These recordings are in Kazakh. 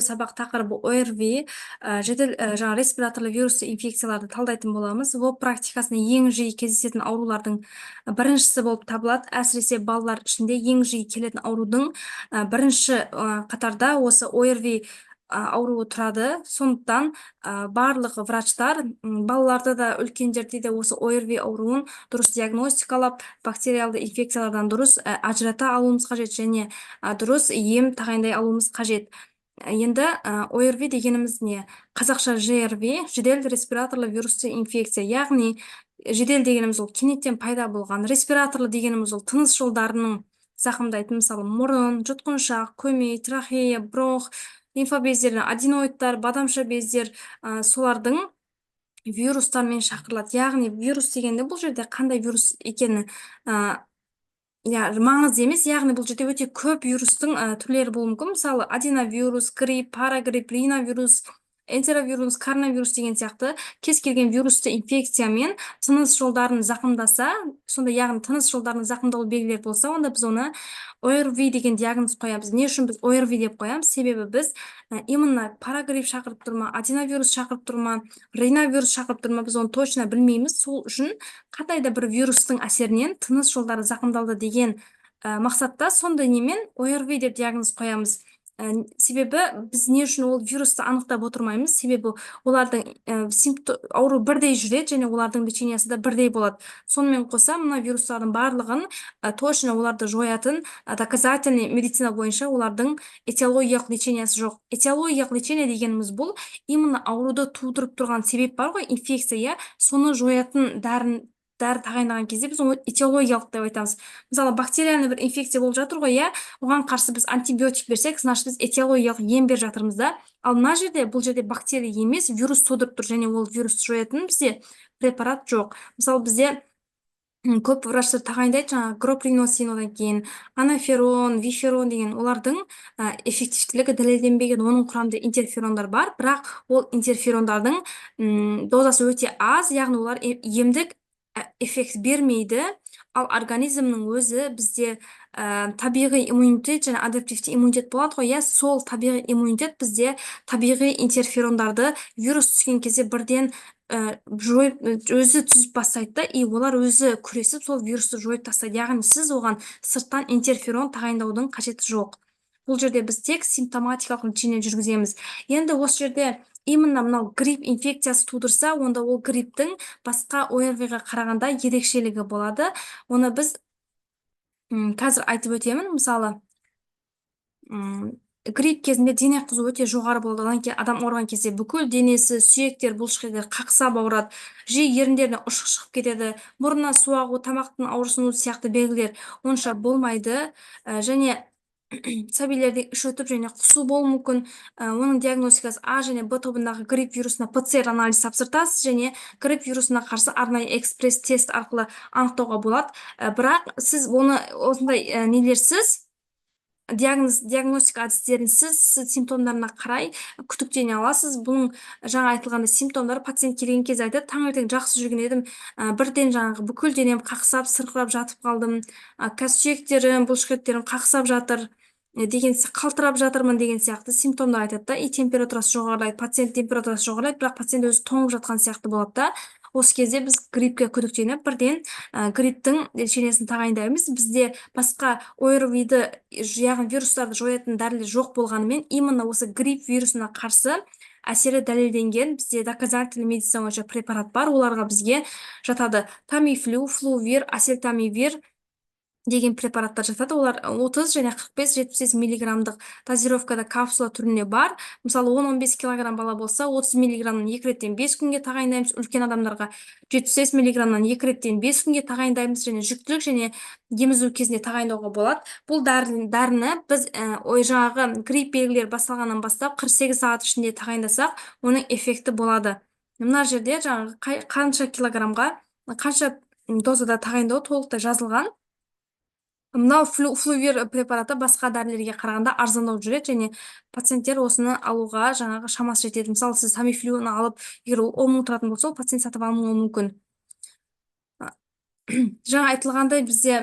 Сабақ тақырыбы ОРВИ, жедел жаңа респираторлы вирусты инфекцияларды талдайтын боламыз. Ол практикасында ең жиі кездесетін аурулардың біріншісі болып табылады. Әсіресе балалар ішінде ең жиі келетін аурудың бірінші қатарда осы ОРВИ ауруы тұрады. Сондықтан барлық врачтар балаларды да үлкендерде де осы ОРВИ ауруын дұрыс диагностикалап, бактериалды инфекциялардан дұрыс ажырата алуымыз қажет және дұрыс ем тағайындай алуымыз қажет. Енді ОРВИ дегеніміз не? Қазақша ЖРВ, жедел респираторлы вирусты инфекция. Яғни жедел дегеніміз ол кенеттен пайда болған, респираторлы дегеніміз ол тыныс жолдарының зақымдайтын, мысалы мұрын, жұтқыншақ, көмей, трахея, бронх, лимфа бездері, аденоидтар, бадамша бездер, солардың вирустармен шақырылады. Яғни вирус дегенде бұл жерде қандай вирус екені маңызды емес, яғни бұл жерде өте көп вирустың түрлері болуы мүмкін. Мысалы аденовирус, грипп, парагрипп, риновирус, энтеровирус, коронавирус деген сияқты кез келген вирусты инфекциямен тыныс жолдарын зақымдаса, сонда яғни тыныс жолдарының зақымдалу белгілері болса, онда біз оны ОРВИ деген диагноз қоямыз. Не үшін біз ОРВИ деп қоямыз? Себебі біз именно парагрипп шақырып тұр ма, аденовирус шақырып тұр ма, риновирус шақырып тұр ма, біз оны точно білмейміз. Сол үшін қандай да бір вирустың әсерінен тыныс жолдары зақымдалды деген мақсатта сондай немен ОРВИ деп диагноз қоямыз. Себебі біз не үшін ол вирусты анықтап отырмаймыз? Себебі олардың ауру бірдей жүреді және олардың лечениясы да бірдей болады. Сонымен қоса мына вирустардың барлығын точно оларды жоятын доказательный медицина бойынша олардың этиологиялық лечениясы жоқ. Этиологиялық лечение дегеніміз бұл именно ауруды тудырып тұрған себеп бар ғой, инфекция, соны жоятын дәрі тағайындаған кезде біз оны этиологиялық деп айтамыз. Мысалы бактерияны бір инфекция болып жатыр ғой, оған қарсы біз антибиотик берсек, значит біз этиологиялық ем беріп жатырмыз да. Ал мына жерде бұл жерде бактерия емес, вирус тудырып тұр және ол вирусты жоятын бізде препарат жоқ. Мысалы бізде көп врачтар тағайындайды, жаңағы гроприносин, одан кейін анаферон, виферон деген олардың эффективтілігі дәлелденбеген. Оның құрамында интерферондар бар, бірақ ол интерферондардың дозасы өте аз, яғни олар емдік эффект бермейді. Ал организмнің өзі бізде табиғи иммунитет және адаптивті иммунитет болады ғой, сол табиғи иммунитет бізде табиғи интерферондарды вирус түскен кезде бірден өзі түзіп бастайды да, и олар өзі күресіп сол вирусты жойып тастайды. Яғни сіз оған сырттан интерферон тағайындаудың қажеті жоқ. Бұл жерде біз тек симптоматикалық лечение жүргіземіз. Енді осы жерде именно мынау грипп инфекциясы тудырса, онда ол грипптің басқа ОРВИға қарағанда ерекшелігі болады. Оны біз қазір айтып өтемін. Мысалы, грипп кезінде дене қызуы өте жоғары болады. Одан кейін адам ауырған кезде бүкіл денесі, сүйектер, бұлшықеттер қақсап ауырады, жиі еріндерінен ұшық шығып кетеді, мұрнына су ағу, тамақтың ауырсыну сияқты белгілер онша болмайды. Және сәбилерде іш өтіп және құсу болуы мүмкін. Оның диагностикасы А және Б тобындағы грипп вирусына ПЦР анализ тапсыртасыз және грипп вирусына қарсы арнайы экспресс тест арқылы анықтауға болады. Бірақ сіз оны осындай нелерсіз, диагностика әдістерін сіз симптомдарына қарай күдіктене аласыз. Бұның жаңа айтылғанда симптомдар пациент келген кезде айтады, таңертең жақсы жүрген едім, бірден жаңағы бүкіл денем қақсап, сырқырап жатып қалдым, сүйектерім, бұлшықеттерім қақсап жатыр деген, қалтырап жатырмын деген сияқты симптомдар айтады да. И температурасы жоғарылайды, пациент температурасы жоғарылайды, бірақ пациент өзі тоңып жатқан сияқты болады да. Осы кезде біз гриппке күдіктеніп бірден грипптің лечениесін тағайындаймыз. Бізде басқа ОРВИді, яғни вирустарды жоятын дәрілер жоқ болғанымен, именно осы грипп вирусына қарсы әсері дәлелденген бізде доказательный медицина бойынша препарат бар. Оларға бізге жатады тамифлю, флувир, асельтамивир деген препараттар жатады. Олар 30 және 45-70 миллиграмдық дозировкада капсула түрінде бар. Мысалы 10-15 килограмм бала болса, 30 миллиграмнан 2 реттен 5 күнге тағайындаймыз. Үлкен адамдарға 75 миллиграмнан 2 реттен 5 күнге тағайындаймыз және жүктілік және емізу кезінде тағайындауға болады. Бұл дәріні біз жаңағы грипп белгілері басталғаннан бастап 48 сағат ішінде тағайындасақ, оның эффекті болады. Мына жерде жаңағы қанша килограммға, қанша дозада тағайындау толықтай жазылған. Мынау флувир препараты басқа дәрілерге қарағанда арзандау жүреді және пациенттер осыны алуға жаңағы шамасы жетеді. Мысалы, сіз тамифлюны алып, егер ол 10 мың тұратын болса, пациент сатып алмауы мүмкін. Жаңа айтылғандай бізде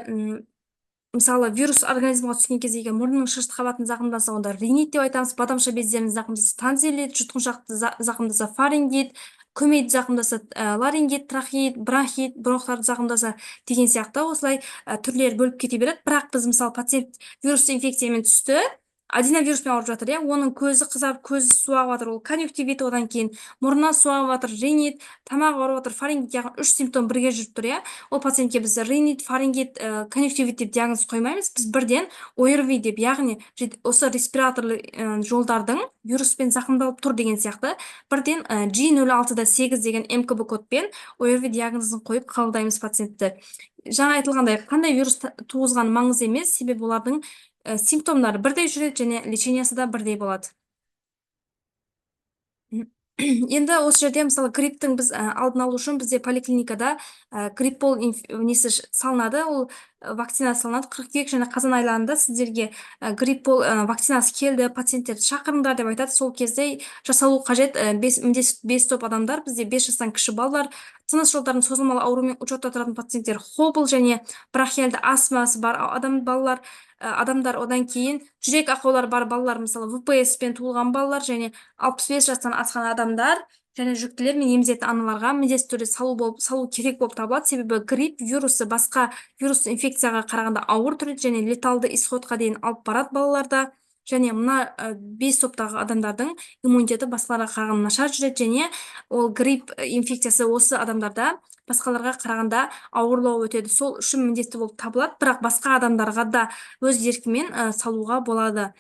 мысалы вирус организмге түскен кезде егер мұрынның шырышты қабатын зақымдаса, онда ринит деп айтамыз. Бадамша бездерін зақымдаса тонзиллит, жұтқыншақты зақымдаса фарингит, көмейді зақымдаса ларингит, трахеит, бронхит, бронхтарды зақымдаса деген сияқты осылай түрлері бөліп кете береді. Бірақ біз мысалы пациент вирусты инфекциямен түсті, аденовируспен ауырып жатыр, оның көзі қызарып, көзі суағып жатыр, ол конъюнктивит, одан кейін мұрнынан суағып жатыр, ринит, тамағы ауырып жатыр, фарингит, яғни 3 симптом бірге жүріп тұр, ол пациентке біз ринит, фарингит, конъюнктивит деп диагноз қоймаймыз, біз бірден ОРВИ деп, яғни осы респираторлы жолдардың вируспен зақымдалып тұр деген сияқты бірден G06-8 деген мкб кодпен ОРВИ диагнозын қойып қабылдаймыз пациентті. Жаңа айтылғандай, қандай вирус туғызған маңызды емес, себебі олардың симптомдары бірдей жүреді және лечениясы да бірдей болады. Енді осы жерде мысалы грипптің біз алдын алу үшін бізде поликлиникада гриппол несі салынады, ол вакцина салынады. Қыркүйек және қазан айларында сіздерге гриппол вакцинасы келді, пациенттерді шақырыңдар деп айтады. Сол кезде жасалу қажет 5 топ адамдар, бізде 5 жастан кіші балалар, тыныс жолдарының созылмалы ауруымен учетта тұратын пациенттер, хобл және бронхиальды астмасы бар адамдар, одан кейін жүрек ақаулары бар балалар, мысалы ВПС-пен туылған балалар және 65 жастан асқан адамдар және жүктілер мен емізетін аналарға міндетті түрде салу керек болып табылады. Себебі грипп вирусы басқа вирус инфекцияға қарағанда ауыр түрде және леталды исходқа дейін алып барады балаларда. Және мына 5 топтағы адамдардың иммунитеті басқаларға қарағанда нашар жүреді және ол грипп инфекциясы осы адамдарда басқаларға қарағанда ауырлау өтеді. Сол үшін міндетті болып табылады, бірақ басқа адамдарға да өз еркімен салуға болады.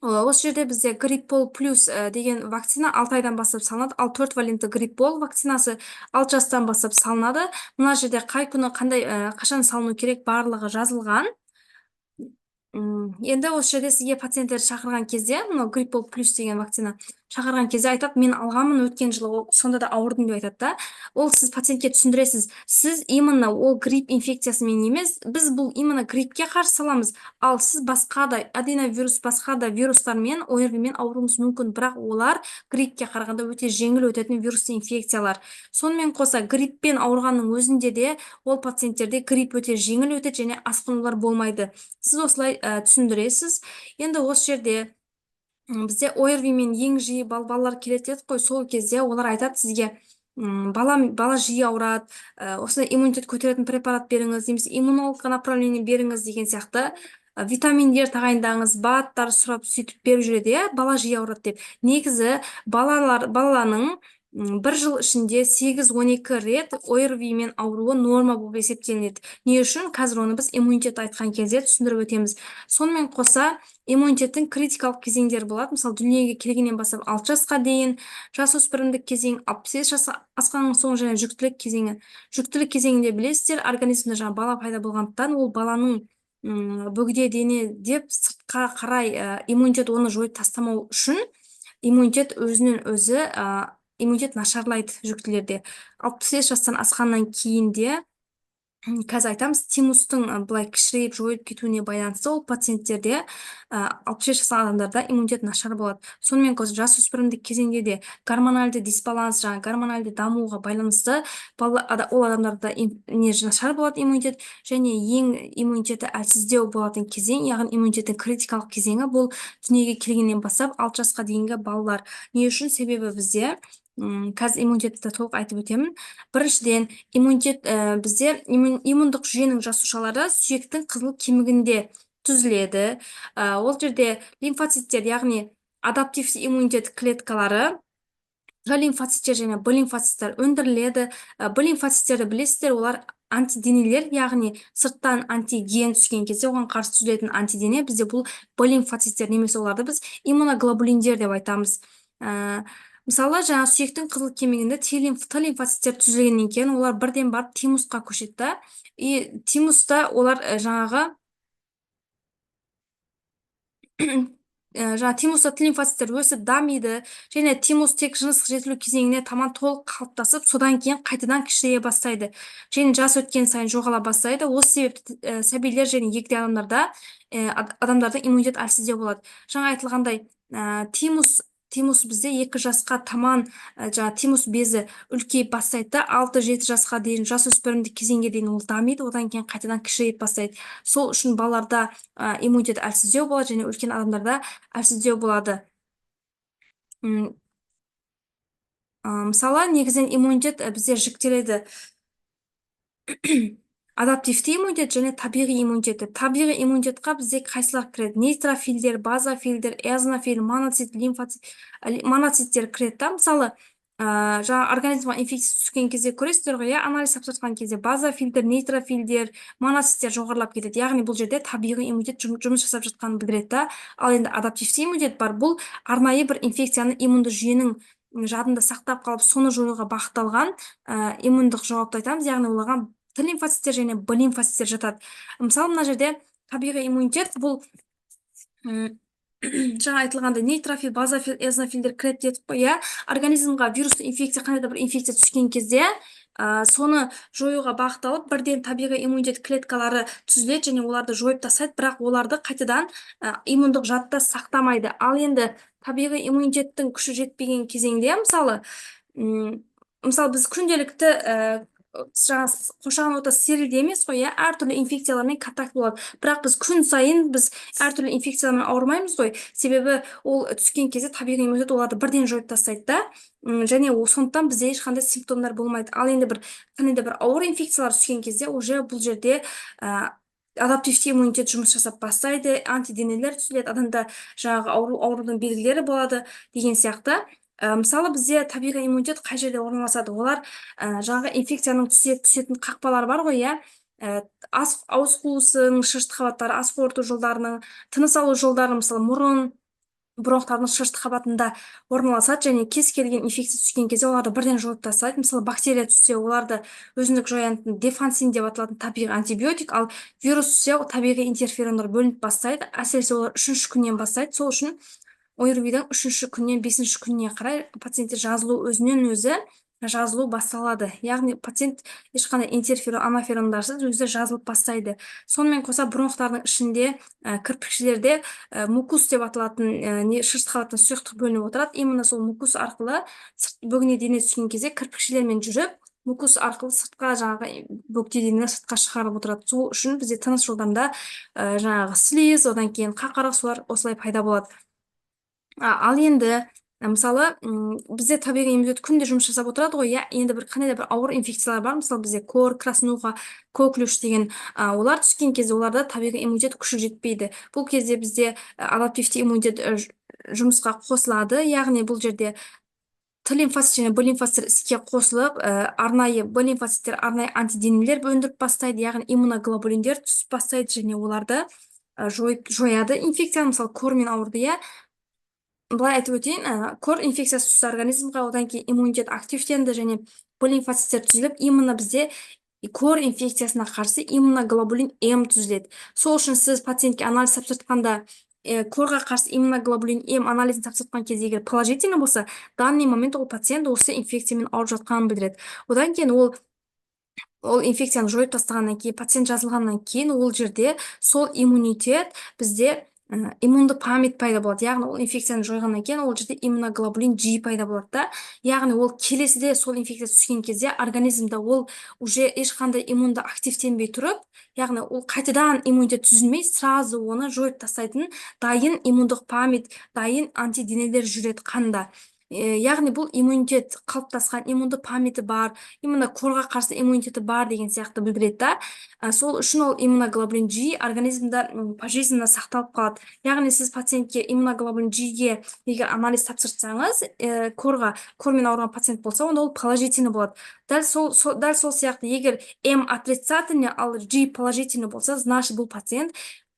Осы жерде бізде гриппол плюс деген вакцина 6 айдан бастап салынады, ал 4 валентті гриппол вакцинасы 6 жастан бастап салынады. Мына жерде қай күні қашан салыну керек барлығы жазылған. Енді осы жерде сізге пациенттерді шақырған кезде, мынау гриппол плюс деген вакцина шақырған кезде айтады, мен алғанмын өткен жылы, сонда да ауырдым деп айтады да. Ол сіз пациентке түсіндіресіз, сіз именно ол грипп инфекциясымен емес, біз бұл именно гриппке қарсы саламыз, ал сіз басқа да аденовирус, басқа да вирустармен, ОРВИмен ауыруыңыз мүмкін, бірақ олар гриппке қарағанда өте жеңіл өтетін вирусты инфекциялар. Сонымен қоса грипппен ауырғанның өзінде де ол пациенттерде грипп өте жеңіл өтеді және асқынулар болмайды. Сіз осылай түсіндіресіз. Енді осы жерде бізде ОРВИмен ең жиі балалар келеді қой, сол кезде олар айтады сізге, бала жиі ауырады, осындай иммунитет көтеретін препарат беріңіз, немесе иммунологқа направление беріңіз деген сияқты витаминдер тағайындаңыз, БАДтар сұрап сөйтіп беріп жүреді, бала жиі ауырады деп. Негізі баланың бір жыл ішінде 8-12 рет ОРВИмен ауруы норма болып есептелінеді. Не үшін? Қазір оны біз иммунитет айтқан кезде түсіндіріп өтеміз. Сонымен қоса иммунитеттің критикалық кезеңдері болады. Мысалы, дүниеге келгеннен бастап 6 жасқа дейін, жасөспірімдік кезең, 65 жасқа асқаннан соң және жүктілік кезеңі. Жүктілік кезеңінде білесіздер, организмде бала пайда болғандықтан, ол баланың бөгде дене деп сыртқа қарай иммунитет оны жойып тастамау үшін иммунитет өзінен өзі иммунитет нашарлайды жүктілерде. 65 жастан асқаннан кейін де қазір айтамыз, тимустың былай кішірейіп жойып кетуіне байланысты ол пациенттерде 65 жасаған адамдарда иммунитет нашар болады. Сонымен қоса жасөспірімдік кезеңде де гормональды дисбаланс, гормональды дамуға байланысты ол адамдарда нашар болады иммунитет, және ең иммунитеті әлсіздеу болатын кезең, яғни иммунитеттің критикалық кезеңі бұл дүниеге келгеннен бастап 6 жасқа дейінгі балалар. Не үшін? Себебі бізде қазір иммунитетті толық айтып өтемін. Біріншіден, иммунитет бізде иммундық жүйенің жасушалары сүйектің қызыл кемігінде түзіледі. Ол жерде лимфоциттер, яғни адаптивті иммунитет клеткалары, Т лимфоциттер және Б лимфоциттер өндіріледі. Б лимфоциттерді білесіздер, олар антиденелер, яғни сырттан антиген түскен кезде оған қарсы түзілетін антидене. Бізде бұл Б лимфоциттер, немесе оларды біз иммуноглобулиндер деп айтамыз. Мысалы, сүйектің қызыл кемігінде Т лимфоциттер түзілгеннен кейін олар бірден барып тимусқа көшеді. И тимуста олар тимуста Т лимфоциттер өсіп дамиды, және тимус тек жыныстық жетілу кезеңіне таман толық қалыптасып, содан кейін қайтадан кішірейе бастайды. Және жас өткен сайын жоғала бастайды. Осы себепті сәбилер және егде адамдарда иммунитет әлсіздеу болады. Жаңа айтылғандай, тимус бізде 2 жасқа таман жаңағы тимус безі үлкейіп бастайды да, 6-7 жасқа дейін, жасөспірімдік кезеңге дейін ол дамиды, одан кейін қайтадан кішірейіп бастайды. Сол үшін балаларда иммунитет әлсіздеу болады және үлкен адамдарда әлсіздеу болады. Мысалы, негізінен иммунитет бізде жіктеледі адаптивті иммунитет және табиғи иммунитет. Табиғи иммунитетқа бізде қайсылар кіреді? Нейтрофильдер, базофильдер, эозинофиль, моноцит, моноциттер кіреді да. Мысалы, жаңа организмға инфекция түскен кезде көресіздер ғой, анализ тапсыртқан кезде базофильдер, нейтрофильдер, моноциттер жоғарылап кетеді. Яғни бұл жерде табиғи иммунитет жұмыс жасап жатқанын білдіреді да. Ал енді адаптивті иммунитет бар. Бұл арнайы бір инфекцияны иммунды жүйенің жадында сақтап қалып, соны жоюға бағытталған иммундық жауапты айтамыз. Яғни оларға Т лимфоциттер және Б лимфоциттер жатады. Мысалы, мына жерде табиғи иммунитет бұл жаңа айтылғандай нейтрофиль, базофиль, эозинофильдер кіреді дедік қой, иә. Организмға вирусты инфекция, қандай да бір инфекция түскен кезде соны жоюға бағытталып, бірден табиғи иммунитет клеткалары түзіледі және оларды жойып тастайды, бірақ оларды қайтадан иммундық жадта сақтамайды. Ал енді табиғи иммунитеттің күші жетпеген кезеңде, мысалы біз күнделікті қоршаған орта стерильде емес қой, әртүрлі инфекциялармен контакт болады. Бірақ біз күн сайын біз әртүрлі инфекциялармен ауырмаймыз ғой. Себебі ол түскен кезде табиғи иммунитет оларды бірден жойып тастайды да. Және сондықтан бізде ешқандай симптомдар болмайды. Ал енді қандай да бір ауыр инфекциялар түскен кезде уже бұл жерде адаптивті иммунитет жұмыс жасап бастайды, антиденелер түзіледі, адамда жаңағы аурудың белгілері болады деген сияқты. Мысалы, бізде табиғи иммунитет қай жерде орналасады? Олар жаңағы инфекцияның түсетін қақпалары бар ғой, ауыз қуысының шырышты қабаттары, ас қорыту жолдарының, тыныс алу жолдары, мысалы, мұрын, бронхтардың шырышты қабатында орналасады және кез келген инфекция түскен кезде оларды бірден жойып тастайды. Мысалы, бактерия түссе, оларды өзіндік жоятын дефансин деп аталатын табиғи антибиотик, ал вирус түссе, табиғи интерферондар бөлініп бастайды. Әсіресе олар 3-ші күннен бастайды. Сол үшін ОРВИ-дің 3-ші күннен 5-ші күніне қарай пациентте жазылу өзінен өзі жазылу басталады. Яғни пациент ешқандай интерферон, анаферондарсыз өзі жазылып бастайды. Сонымен қоса бронхтардың ішінде кірпікшелерде мукус деп аталатын шырышты қабаттан сұйықтық бөлініп отырады. Именно сол мукус арқылы бөгіне дене түскен кезде кірпікшелермен жүріп, мукус арқылы сыртқа жаңағы бөкте денені сыртқа шығарып отырады. Сол үшін бізде тыныс жолдарында жаңағы слиз, одан кейін қақарық солар осылай пайда болады. Ал енді мысалы бізде табиғи иммунитет күнде жұмыс жасап отырады ғой, енді қандай да бір ауыр инфекциялар бар. Мысалы, бізде кор, краснуха, коклюш деген олар түскен кезде оларда табиғи иммунитет күші жетпейді. Бұл кезде бізде адаптивті иммунитет жұмысқа қосылады. Яғни бұл жерде Т лимфоцит және Б лимфоциттер іске қосылып, арнайы Б лимфоциттер арнайы антиденелер өндіріп бастайды, яғни иммуноглобулиндер түсіп бастайды және оларды жояды инфекцияны. Мысалы, кормен ауырды, былай айтып өтейін, кор инфекциясы түсті организмға, одан кейін иммунитет активтенді және Б лимфоциттер түзіліп, именно бізде кор инфекциясына қарсы иммуноглобулин М түзіледі. Сол үшін сіз пациентке анализ тапсыртқанда, корға қарсы иммуноглобулин М анализін тапсыртқан кезде егер положительный болса, данный момент ол пациент осы инфекциямен ауырып жатқанын білдіреді. Одан кейін ол инфекцияны жойып тастағаннан кейін, пациент жазылғаннан кейін ол жерде сол иммунитет бізде иммунды память пайда болады. Яғни ол инфекцияны жойғаннан кейін ол жерде иммуноглобулин G пайда болады да. Яғни ол келесіде сол инфекция түскен кезде организмда ол уже ешқандай иммунды активтенбей тұрып, яғни ол қайтадан иммунитет түзілмей, сразу оны жойып тастайтын дайын иммундық память, дайын антиденелер жүреді қанда. Яғни бұл иммунитет қалыптасқан, иммунды памяті бар, именно корға қарсы иммунитеті бар деген сияқты білдіреді да. Сол үшін ол иммуноглобулин G организмда пожизненно сақталып қалады. Яғни сіз пациентке иммуноглобулин G-ге егер анализ тапсыртсаңыз, кормен ауырған пациент болса, онда ол положительный болады. Дәл сол сияқты, егер М отрицательный, ал G положительный болса, значит бұл пациент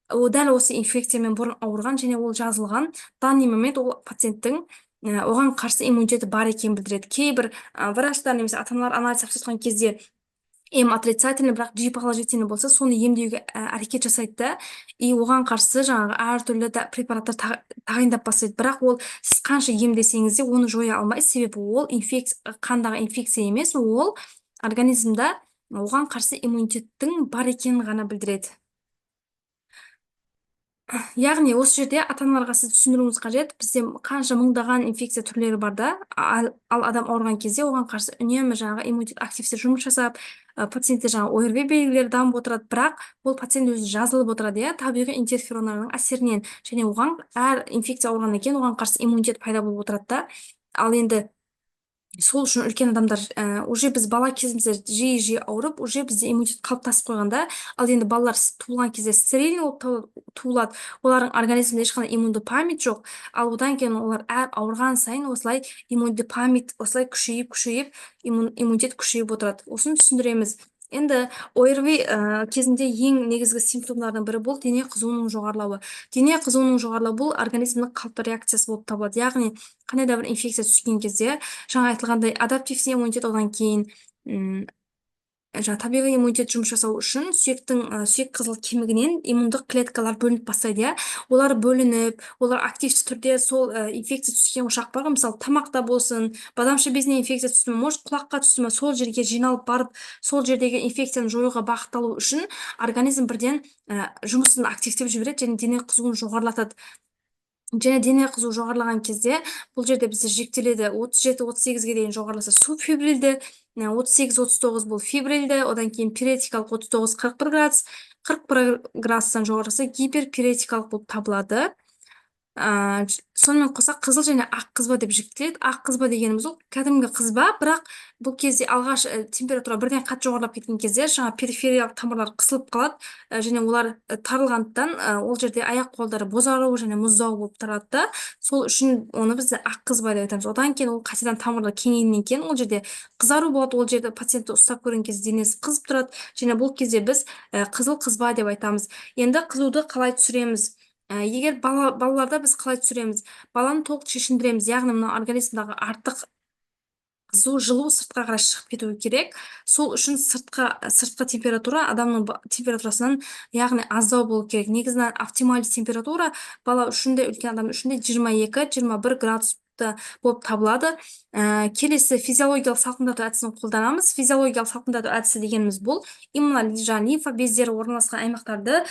дәл осы инфекциямен бұрын ауырған және ол жазылған. Данный момент ол пациенттің оған қарсы иммунитеті бар екенін білдіреді. Кейбір врачтар немесе ата-аналар анализ тапсыртқан кезде М отрицательный, бірақ G положительный болса, соны емдеуге әрекет жасайды да, и оған қарсы жаңағы әртүрлі препараттар тағайындап бастайды. Бірақ ол сіз қанша емдесеңіз де оны жоя алмайсыз, себебі ол қандағы инфекция емес, ол организмда оған қарсы иммунитеттің бар екенін ғана білдіреді. Яғни осы жерде ата-аналарға сіз түсіндіруіңіз қажет. Бізде қанша мыңдаған инфекция түрлері бар да, ал адам ауырған кезде оған қарсы үнемі жаңағы иммунитет активтер жұмыс жасап, пациентте жаңағы ОРВИ белгілері дамып отырады, бірақ ол пациент өзі жазылып отырады, иә, табиғи интерферонның әсерінен, және оған әр инфекция ауырғаннан кейін оған қарсы иммунитет пайда болып отырады да. Ал енді сол үшін үлкен адамдар уже біз бала кезімізде жиі ауырып, уже бізде иммунитет қалыптасып қойғанда, ал енді балалар туылған кезде стерильный болып туылады, олардың организмінде ешқандай иммунды память жоқ, ал одан кейін олар әр ауырған сайын осылай иммунды память осылай күшейіп иммунитет күшейіп отырады. Осыны түсіндіреміз. Енді ОРВИ кезінде ең негізгі симптомдардың бірі бұл дене қызуының жоғарылауы. Дене қызуының жоғарылауы бұл организмнің қалыпты реакциясы болып табылады. Яғни қандай да бір инфекция түскен кезде, жаңа айтылғандай адаптивті иммунитет, одан кейін табиғи иммунитет жұмыс жасау үшін сүйек қызыл кемігінен иммундық клеткалар бөлініп бастайды, иә. Олар бөлініп, олар активті түрде сол инфекция түскен ошақ бар ғой, мысалы тамақта болсын, бадамша безіне инфекция түсті ме, может құлаққа түсті ме, сол жерге жиналып барып, сол жердегі инфекцияны жоюға бағытталу үшін организм бірден жұмысын активтеп жібереді және дене қызуын жоғарылатады. Және дене қызуы жоғарылаған кезде бұл жерде бізде жіктеледі. 37-38-ге дейін жоғарыласа субфибрильді, 38-39 бұл фибрильді, одан кейін пиретикалық 39-41 градус, 41 градустан жоғарыласа гиперпиретикалық болып табылады. Сонымен қоса қызыл және ақ қызба деп жіктеледі. Ақ қызба дегеніміз ол кәдімгі қызба, бірақ бұл кезде алғаш температура бірден қатты жоғарылап кеткен кезде жаңа перифериялық тамырлар қысылып қалады, және олар тарылғандықтан ол жерде аяқ қолдары бозару және мұздау болып тұрады да. Сол үшін оны біз ақ қызба деп айтамыз. Одан кейін ол қайтадан тамырлар кеңейгеннен кейін ол жерде қызару болады, ол жерде пациентті ұстап көрген кезде денесі қызып тұрады, және бұл кезде біз қызыл қызба деп айтамыз. Енді қызуды қалай түсіреміз? Егер балаларда біз қалай түсіреміз? Баланы толық шешіндіреміз, яғни мына организмдағы артық қызу, жылу сыртқа қарай шығып кетуі керек. Сол үшін сыртқы температура адамның температурасынан яғни аздау болу керек. Негізінен оптимальды температура бала үшін де, үлкен адам үшін де 22-21 градус болып табылады. Келесі физиологиялық салқындату әдісін қолданамыз. Физиологиялық салқындату әдісі дегеніміз бұл именно лимфа бездері орналасқан аймақтарды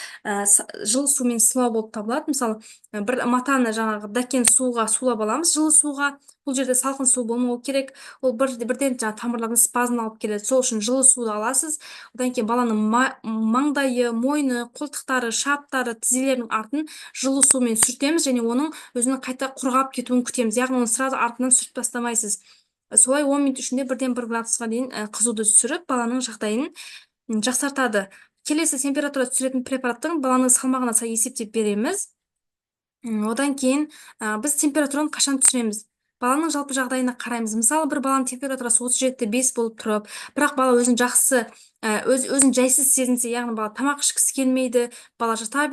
жылы сумен сылау болып табылады. Мысалы, бір матаны жаңағы дәкен суға сулап аламыз, жылы суға. Бұл жерде салқын су болмауы керек. Ол бірден жаңағы тамырлардың спазмын алып келеді. Сол үшін жылы суды аласыз. Одан кейін баланың маңдайы, мойны, қолтықтары, шаптары, тізелерінің артын жылы сумен сүртеміз, және оның өзінің қайта құрғап кетуін күтеміз. Яғни оны сразу артынан сүртіп тастамайсыз. Солай 10 минут ішінде 1-1 градусқа дейін қызуды түсіріп, баланың жағдайын жақсартады. Келесі температура түсіретін препараттың баланың салмағына сай есептеп береміз. Одан кейін біз температураны қашан түсіреміз? Баланың жалпы жағдайына қараймыз. Мысалы, бір баланың температурасы 37,5 болып тұрып, бірақ бала өзін жақсы, өзін жайсыз сезінсе, яғни бала тамақ ішкісі келмейді, бала жата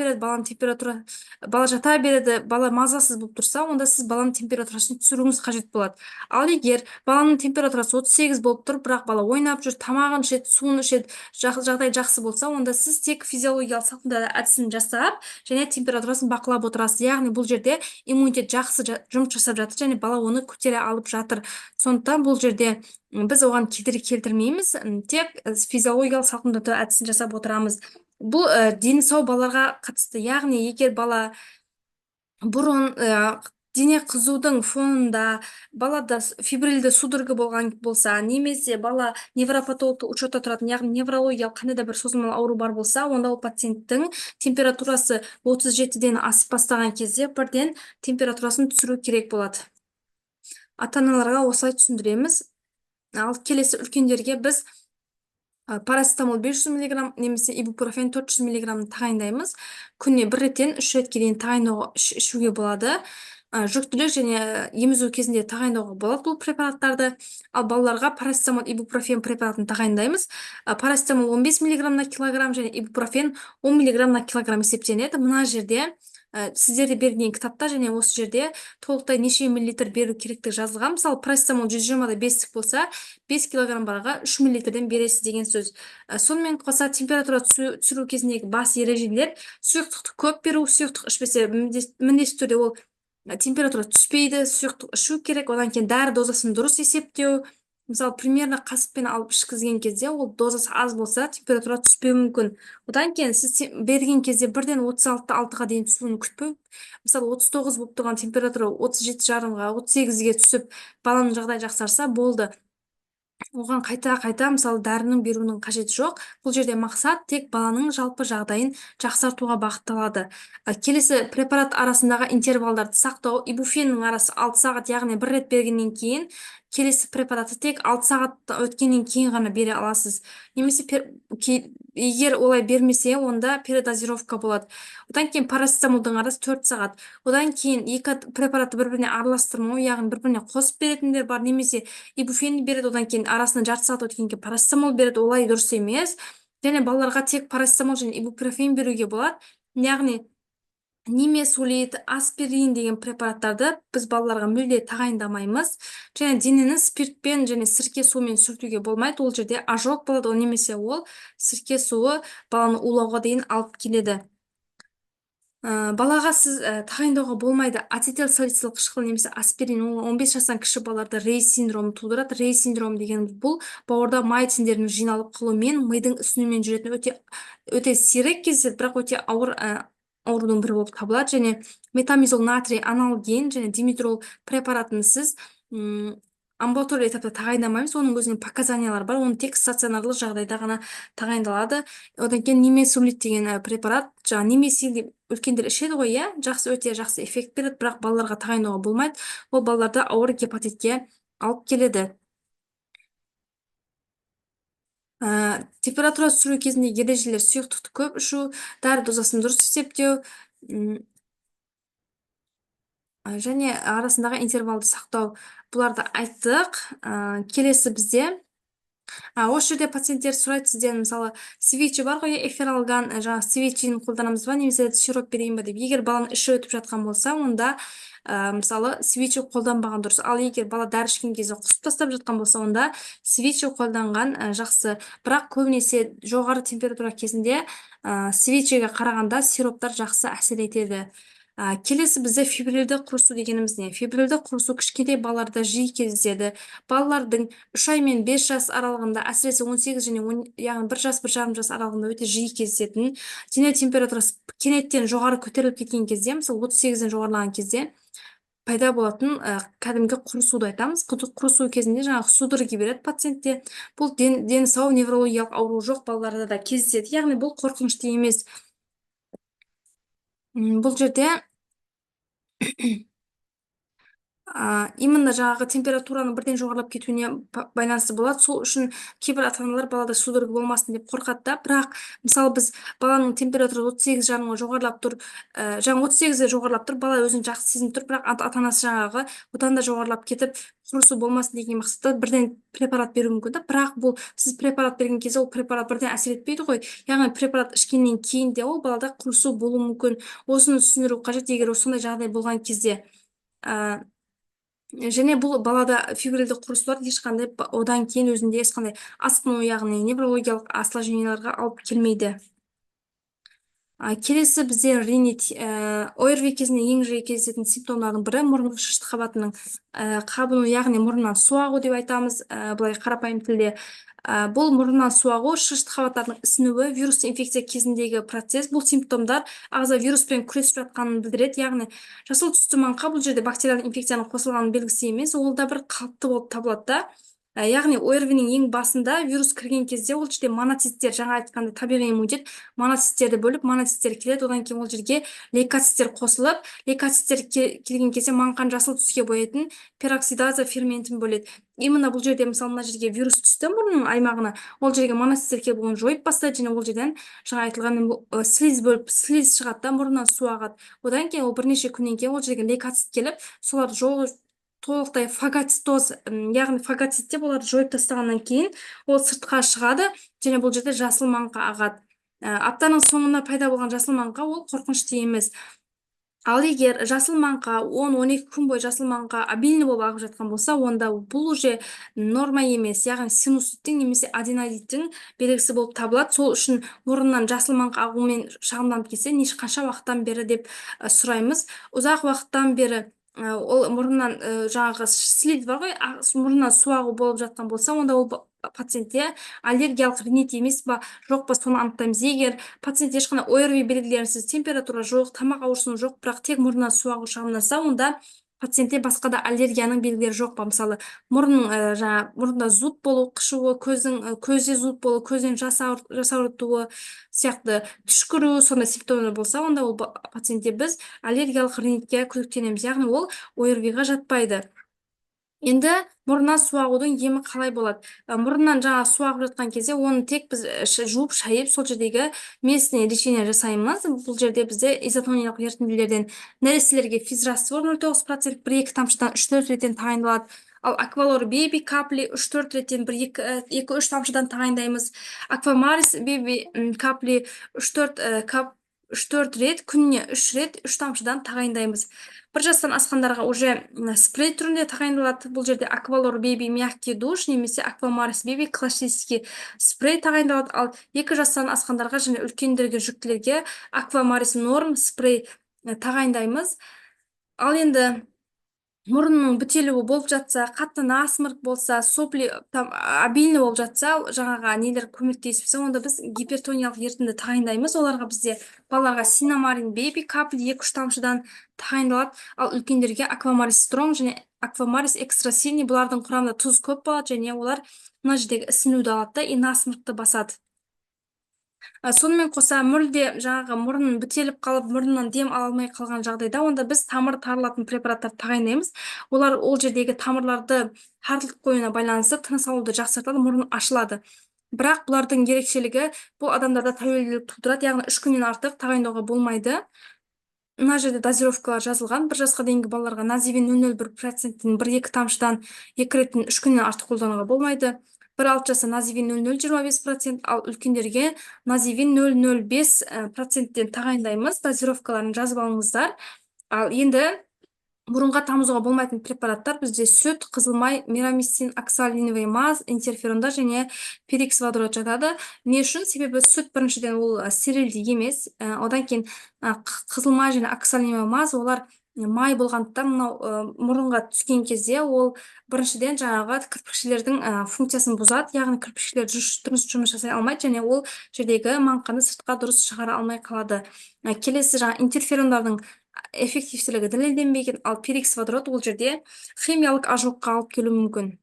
береді, бала мазасыз болып тұрса, онда сіз баланың температурасын түсіруіңіз қажет болады. Ал егер баланың температурасы 38 болып тұр, бірақ бала ойнап жүр, тамағын ішеді, суын ішеді, жағдай жақсы болса, онда сіз тек физиологиялық салқындату әдісін жасап, және температурасын бақылап отырасыз. Яғни бұл жерде иммунитет жақсы жұмыс жасап жатыр, және бала оны көтере алып жатыр. Сондықтан бұл жерде біз оған кедергі келтірмейміз, тек физиологиялық салқындату әдісін жасап отырамыз. Бұл дені сау балаларға қатысты. Яғни егер бала бұрын дене қызудың фонында балада фибрильді судорога болған болса, немесе бала невропатологты учетта тұратын, яғни неврологиялық қандай да бір созылмалы ауру бар болса, онда ол пациенттің температурасы 37-ден асып бастаған кезде бірден температурасын түсіру керек болады. Ата-аналарға осылай түсіндіреміз. Ал келесі үлкендерге біз парацетамол 500 мг немесе ибупрофен 400 мг тағайындаймыз. Күніне 1 реттен 3 ретке дейін ішуге болады. Жүктілік және емізу кезінде тағайындауға болады бұл препараттарды. Ал балаларға парацетамол, ибупрофен препаратын тағайындаймыз. Парацетамол 15 мг на килограмм және ибупрофен 10 мг на килограмм есептеледі. Мына жерде сіздерде берген кітапта және осы жерде толықтай неше миллилитр беру керектігі жазылған. Мысалы, парацетамол 120-да 5 болса, 5 килограммға 3 миллилитрден бересіз деген сөз. Сонымен қоса температура түсіру кезіндегі бас ережелер: сұйықтықты көп беру, сұйықтық ішпесе міндетті түрде ол температура түспейді, сұйықтық ішу керек. Одан кейін дәрі дозасын дұрыс есептеу, мисалы примерно касыкпен алып ичкизген кезде ол дозасы аз болса температура түспөү мүмкүн. Одан кийин сиз берген кезде бирден 36,6 дейин түсүүнү күтпөй, мисалы 39 болуп турган температура 37,5 38 түсүп, баланын жагдайы жаксарса болду. Оған кайта мисалы дарынын берүүнүн кажети жок. Бул жерде максат тек баланын жалпы жагдайын жаксартууга багытталады. Келесі препарат арасындагы интервалдарды сактоо. Ибуфенин арасы 6 саат, яғни бір рет бергенден кийин келесі препаратты тек 6 саат өткөндөн кийин гана бере аласыз. Немесе эгер олай бермесе, онда передозировка болот. Одан кийин парацетамолдун арасы 4 саат. Одан кийин эки препаратты бири-бирине аралаштырмоо, яғни бири-бирине косуп беретиндер бар, немесе ибуфени берет, одан кийин арасынан жарты саат өткөндөн кийин парацетамол берет. Олай дурус эмес. Және балдарга тек парацетамол және ибупрофен берүүгө болот. Яғни нимесулит, аспирин деген препараттарды біз балаларға мүлде тағайындамаймыз. Және денени спиртпен және сирке суымен сүртүүгө болмайт. Ол жерде ожог болот, немесе ол сирке суы баланы уулоого дейин алып келеді. Балага сиз тагайындоого болмайды. Ацетилсалицил кышкыл немесе аспирин 15 жаштан киши балдарда Рейс синдрому туудурат. Рейс синдрому дегенimiz бул бауырда май тиндеринин жыйналып калуу менен мыйдын үстүнөн жүрөтүн өтө сирек кездешет, бирок өтө ауыр оорунун бири болуп табылат. Және метамизол натрий аналген және димедрол препаратын сиз амбулатория этапта тагайындамайбыз. Онун өзүнүн показаниялары бар. Оны тек стационарлык жагдайда гана тагайындалады. Одан кийин нимесулит деген препарат, жана нимесил деп үлкөндөр ичет го, өтө жакшы эффект берет, бирок балдарга тагайындоого болмайт. Ол балдарда ауыр гепатитке алып келеді. Температура түшүрүү кезиндеги эрежелер: суюктукту көп ичүү, дары дозасын дурус эсептөө, және арасындагы интервалды сактоо. Буларды айттык. Келеси бизде ошол жерде пациенттер сурайт сизден, мисалы свечи бар го, эфиралган, жана свечини колдонобузбу, немесе сироп берейинби деп. Эгер баланын иши өтүп жаткан болса, онда мисалы свечи колдонбаган дурус. Ал эгер бала дары ичкен кезде кусуп тастап жаткан болса, онда свечи колдонгон жакшы. Бирок көбүнесе жогору температура кезинде свечиге караганда сироптор жакшы асер этеди. Келеси бизде фибрилдик курусуу дегенimiz не? Фибрилдик курусуу кичинекей балдарда жиі кездешет. Балдардын 3 ай менен 5 жаш аралыгында, асиресе 18 және 1 жаш 1,5 жаш аралыгында өтө жиі кездешетин. Дене температурасы кенеттен жогору көтөрүлүп кеткен кезде, мисалы 38ден жогорулаган кезде пайда болотун кадимки курусууду айтамыз. Курусуу кезинде жанагы судороги берет пациентте. Бул дени сау неврологиялык оору жок балдарда да кездешет. Яғни бул коркунучтуу эмес. Бул жерде именно жанагы температуранын бирден жогорулап кетүүнө байланыштуу болот. Сол үчүн кээ бир ата-аналар балада судорога болмасын деп коркат да. Бирок мисалы биз баланын температурасы 38,5 жогорулап тур, жаңы 38 жогорулап тур, бала өзүн жакшы сезинип тур, бирок ата-анасы жанагы одан да жогорулап кетип, курусуу болмасын деген максатта бирден препарат берүү мүмкүн да. Бирок бул сиз препарат берген кезде ол препарат бирден асер этпейди го. Яғни препарат ичкенден кийин де ол балада курусуу болуу мүмкүн. Осуну түшүндүрүү кажет эгер ошондой жагдай болгон кезде. Және бул балада фибрилдик курусуулар эч кандай одан кийин өзүндө эч кандай аскынуу, яғни неврологиялык осложненияларга алып келмейди. Келеси бизде ринит, ОРВИ кезинде эң жиі кездесетін симптомдардын бири мурун шишт кабатынын кабынуу, яғни мурунан суу агуу деп айтамыз, булай карапайым тилде. Бул мурунан суу агуу, шишт кабаттардын исинүүгө, вирус инфекция кезиндеги процесс. Бул симптомдор агызда вирус менен күрөшүп жатканын билдирет. Яғни жасыл түстүү маңка бул жерде бактериялык инфекциянын косулганын белгиси эмес, ол да бир калыптуу болуп табылат да. Яғни ОРВИнин эң башында вирус кирген кезде ол жерде моноциттер, жаңа айткандай табигый иммунитет моноциттерди бөлүп, моноциттер келет, одан кийин ол жерге лейкоциттер косулуп, лейкоциттер келген кезде маңканы жасыл түскө боойтун пероксидаза ферментин бөлөт. Именно бул жерде мисалы мына жерге вирус түстө мурунун аймагына, ол жерге моноциттер келип аны жоюп баштайт, жана ол жерден жаңа айтылган слиз бөлүп, слиз чыгат да, мурунан суу агат. Одан кийин ол бир нече күндөн кийин ол жерге лейкоцит келип, соларды толуктай фагоцитоз, яғни фагоцитте буларды жоюп тастагандан кийин ол сыртка чыгады, және бул жерде жасыл маңка агат. Аптанын соңуна пайда болгон жасыл маңка ол коркунучтуу эмес. Ал эгер жасыл маңка 10-12 күн бою жасыл маңка обильный болуп агып жаткан болса, онда бул уже норма эмес, яғни синуситтин немесе аденоидиттин белгиси болуп табылат. Сол үчүн мурундан жасыл маңка агуу менен шагымданып кетсе, канча убакыттан бери деп сураймыз. Узак убакыттан бери ол мұрыннан жаңағы слиз бар ғой, мұрнынан су ағу болып жатқан болса, онда ол пациентте аллергиялық ринит емес па, жоқ па, соны анықтаймыз. Егер пациентте ешқандай ОРВИ белгілерінсіз, температура жоқ, тамақ ауырсыну жоқ, бірақ тек мұрнынан су ағу шағымданса, онда пациентте басқа да аллергияның белгілері жоқ па? Мысалы, мұрында зуд болу, қышуы, көзде зуд болу, көзден жас ауыртуы сияқты түшкіру, сондай симптомдар болса, онда ол пациентте біз аллергиялық ринитке күдіктенеміз, яғни ол ОРВИ-ға жатпайды. Енді мұрнынан су ағудың емі қалай болады? Мұрнынан жаңа су ағып жатқан кезде оны тек біз жуып шайып сол жердегі местный лечение жасаймыз. Бұл жерде бізде изотониялық ерітінділерден нәрестелерге физраствор 0,9%, 1-2 тамшыдан 3-4 реттен тағайындалады. Ал аквалор беби капли 3-4 реттен 2-3 тамшыдан тағайындаймыз. Аквамарис беби капли 3-4 рет, күніне 3 рет 3 тамшыдан тағайындаймыз. 1 жастан асқандарға уже спрей түрінде тағайындалады. Бұл жерде аквалор беби мягкий душ немесе аквамарис беби классический спрей тағайындалады. Ал 2 жастан асқандарға және үлкендерге, жүктілерге аквамарис норм спрей тағайындаймыз. Ал енді мұрынның бітелуі болып жатса, қатты насморк болса, сопли обильный болып жатса, жаңаға нелер көмектеспесе, онда біз гипертониялық ерітінді тағайындаймыз. Оларға бізде балаларға синамарин беби капли 2-3 тамшыдан тағайындалады. Ал үлкендерге аквамарис стронг және аквамарис экстра сильный, бұлардың құрамында тұз көп болады және олар мына жердегі ісінуді алады да, и насморкты басады. Сонымен қоса мүлде жаңағы мұрын бітеліп қалып, мұрнынан дем ала алмай қалған жағдайда, онда біз тамыр тарылатын препараттар тағайындаймыз. Олар ол жердегі тамырларды тартылып қоюына байланысты тыныс алуды жақсартады, мұрын ашылады. Бірақ бұлардың ерекшелігі бұл адамдарда тәуелділік тудырады, яғни 3 күннен артық тағайындауға болмайды. Мына жерде дозировкалар жазылған. 1 жасқа дейінгі балаларға називин 0,01%-тен 1-2 тамшыдан 2 реттен 3 күннен артық қолдануға болмайды. 1-6 жаста називин 0,25%, ал үлкендерге називин 0,05%-тен тағайындаймыз. Дозировкаларын жазып алыңыздар. Ал енді мұрынға тамызуға болмайтын препараттар бізде сүт, қызылмай, мирамистин, оксалиновый маз, интерферондар және перикс водород жатады. Не үшін? Себебі сүт біріншіден ол стерильді емес. Одан кейін қызылмай және оксалиновый маз, олар май болғандықтан мынау мұрынға түскен кезде ол біріншіден жаңағы кірпікшелердің функциясын бұзады, яғни кірпікшелер дұрыс жұмыс жасай алмайды және ол жердегі маңқаны сыртқа дұрыс шығара алмай қалады. Келесі жаңа интерферондардың эффективтілігі дәлелденбеген, ал перикс водород ол жерде химиялық ожогқа алып келуі мүмкін.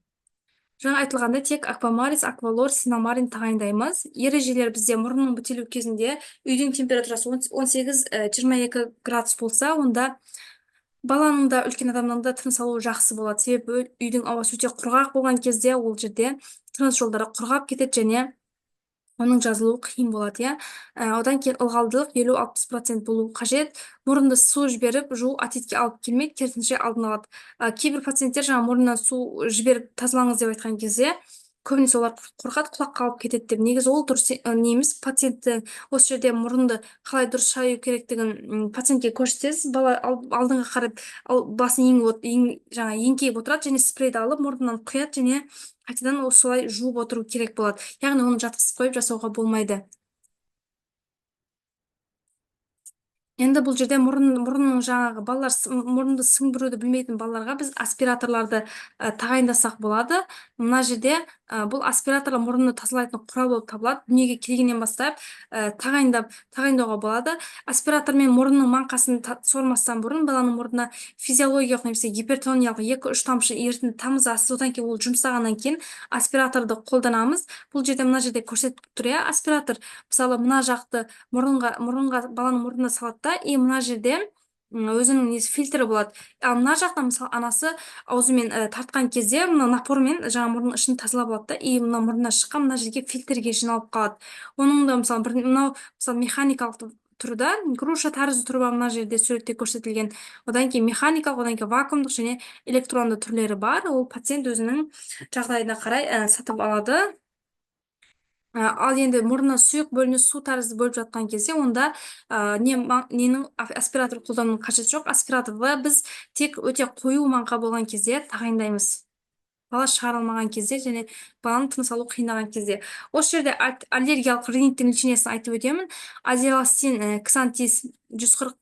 Жаңа айтылғандай тек аквамарис, аквалор, синамарин тағайындаймыз. Ережелер бізде мұрынның бітелу кезінде үйдің температурасы 18-22 градус болса, онда баланың да, үлкен адамның да тыныс алуы жақсы болады. Себебі үйдің ауасы өте құрғақ болған кезде ол жерде тыныс жолдары құрғап кетеді және оның жазылуы қиын болады, иә. Одан кейін ылғалдылық 50-60% болуы қажет. Мұрынды су жіберіп, жуу отитке алып келмейді, керісінше алдын алады. Кейбір пациенттер жаңа мұрнынан су жіберіп тазалаңыз деп айтқан кезде, көбінесе олар қорқады, құлаққа алып кетеді деп. Негізі ол дұрыс неміз. Пациентті осы жерде мұрынды қалай дұрыс шаю керектігін пациентке көрсетесіз. Бала алдыңға қарап, басын еңкейіп отырады және спрейді алып мұрнынан құяды және қайтадан осылай жуып отыру керек болады. Яғни оны жатқызып қойып жасауға болмайды. Енді бұл жерде мұрынның жаңағы балалар мұрынды сіңбіруді білмейтін балаларға біз аспираторларды тағайындасақ болады. Мына жерде бұл аспираторлар мұрынды тазалайтын құрал болып табылады. Дүниеге келгеннен бастап тағайындауға болады. Аспиратормен мұрынның маңқасын сормастан бұрын баланың мұрнына физиологиялық немесе гипертониялық 2-3 тамшы ерітінді тамызасыз. Одан кейін ол жұмсағаннан кейін аспираторды қолданамыз. Бұл жерде мына жерде көрсетіп тұр, иә, аспиратор. Мысалы, мына жақты баланың мұрнына салады да, и мына жерде өзінің фильтрі болады. Ал мына жақта мысалы анасы аузымен тартқан кезде мына напормен жаңа мұрнның ішін тазалап алады да, и мына мұрнына шыққан мына жерге фильтрге жиналып қалады. Оның да мысалы мынау мысалы механикалық түрі, груша тәрізді түрі бар, мына жерде суретте көрсетілген. Одан кейін механикалық, одан кейін вакуумдық және электронды түрлері бар. Ол пациент өзінің жағдайына қарай сатып алады. Ал енді мұрнына сұйық бөліну су тәрізді бөліп жатқан кезде, онда ненің аспиратор қолданудың қажеті жоқ. Аспираторды біз тек өте қою маңқа болған кезде тағайындаймыз. бала шығара алмаған кезде және баланың тыныс алу қиындаған кезде. Осы жерде аллергиялық риниттің лечениесін айтып өтемін. Азеластин ксантис 140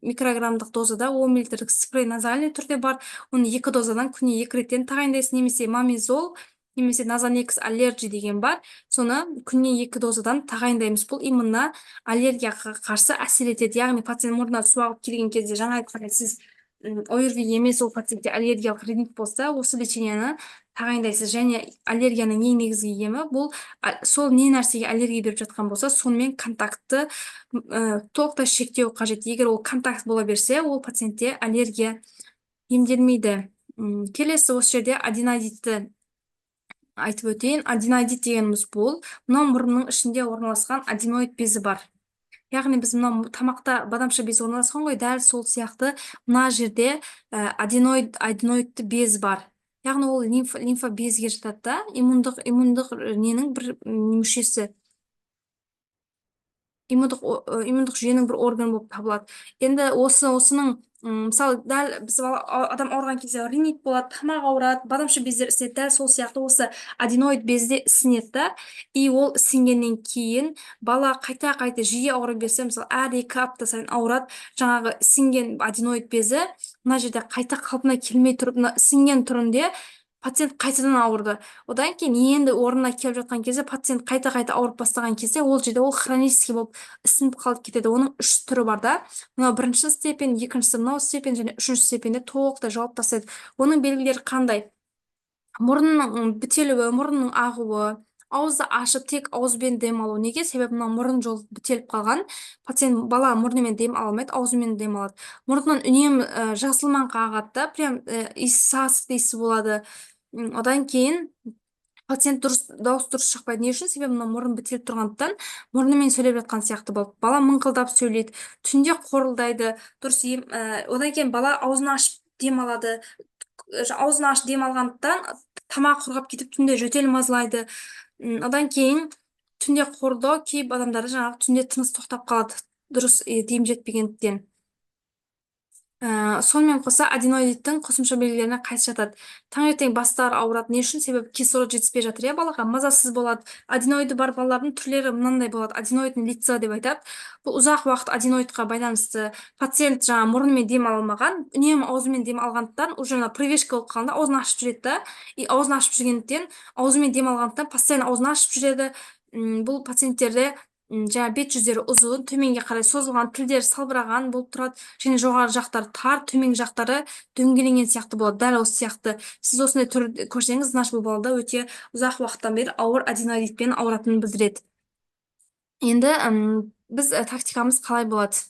микрограммдық дозада 10 мл спрей назальный түрде бар. Оны 2 дозадан күніне 2 реттен тағайындайсыз, немесе мамизол немесе назанекс аллерджи деген бар. Соны күніне 2 дозадан тағайындаймыз. Бұл иммунна аллергияға қарсы әсер етеді. Яғни пациент мұрнына су ағып келген кезде, жаңа айтқандай, сіз ОРВИ емес, ол пациентте аллергиялық ринит болса, осы лечениені тағайындайсыз. Және аллергияның ең негізгі емі бұл сол не нәрсеге аллергия беріп жатқан болса, сонымен контактты толықтай шектеу қажет. Егер ол контакт бола берсе, ол пациентте аллергия емделмейді. Келесі осы жерде аденодитті айтып өтейін. Аденодит дегеніміз бұл мынау мұрынның ішінде орналасқан аденоид безі бар. Яғни біз мынау тамақта бадамша безі орналасқан ғой, дәл сол сияқты мына жерде аденоидті без бар. Яғни ол лимфа безге жатады да, иммундық ненің бір мүшесі, иммундық жүйенің бір органы болып табылады. Енді осының мысалы, дәл біз адам ауырған кезде ринит болады, тамақ ауырады, бадамша бездер ісінеді, дәл сол сияқты осы аденоид безде ісінеді да. И ол ісінгеннен кейін бала қайта жиі ауыра берсе, мысалы әр 2 апта сайын ауырады, жаңағы ісінген аденоид безі мына жерде қайта қалпына келмей тұрып, ісінген түрінде пациент қайтадан ауырды. Одан кейін енді орнына келіп жатқан кезде, пациент қайта ауырып бастаған кезде, ол жерде ол хронический болып ісініп қалып кетеді. Оның 3 түрі бар да. Мынау бірінші степень, екіншісі мынау степень және үшінші степенде толықтай жауап тастайды. Оның белгілері қандай? Мұрынның бітелуі, мұрынның ағуы, ауызды ашып тек ауызбен дем алу. Неге? Себебі мына мұрын жолы бітеліп қалған. Бала мұрнымен дем ала алмайды, аузымен дем алады. Мұрнынан үнемі жасылмаңқа ағады да, прям сасық иісі болады. Одан кейін пациент дауыс дұрыс шықпайды. Не үшін? Себебі мына мұрын бітеліп тұрғандықтан мұрнымен сөйлеп жатқан сияқты болып. Бала мыңқылдап сөйлейді, түнде қорылдайды. Дұрыс. Одан кейін бала аузын ашып дем алады. Аузын ашып дем алғандықтан тамақ құрғап кетіп, түнде жөтел мазалайды. Одан кейін түнде қорылдау, кейбір адамдарда жаңағы түнде тыныс тоқтап қалады, дұрыс дем жетпегендіктен. Сонымен қоса аденоидтің қосымша белгілеріне қайсы жатады? Таңертең бастары ауырады. Не үшін? Себебі кислород жетіспей жатыр, балаға мазасыз болады. Аденоиді бар балалардың түрлері мынандай болады. Аденоидный лица деп айтады. Бұл ұзақ уақыт аденоидқа байланысты. Пациент жаңа мұрнымен дем алмаған, үнемі аузымен дем алғандықтан, уже прививка болып қалғанда аузын ашып жүреді да. И аузын ашып жүргендіктен, аузымен дем алғандықтан постоянно аузын ашып жүреді. Бұл пациенттерде жаңа бет жүздері ұзын, төменге қарай созылған, тілдері салбыраған болып тұрады, және жоғары жақтары тар, төменгі жақтары дөңгеленген сияқты болады. Дәл осы сияқты. Сіз осындай түр көрсеңіз, значит бұл балада өте ұзақ уақыттан бері ауыр аденодитпен ауыратынын білдіреді. Енді біз тактикамыз қалай болады?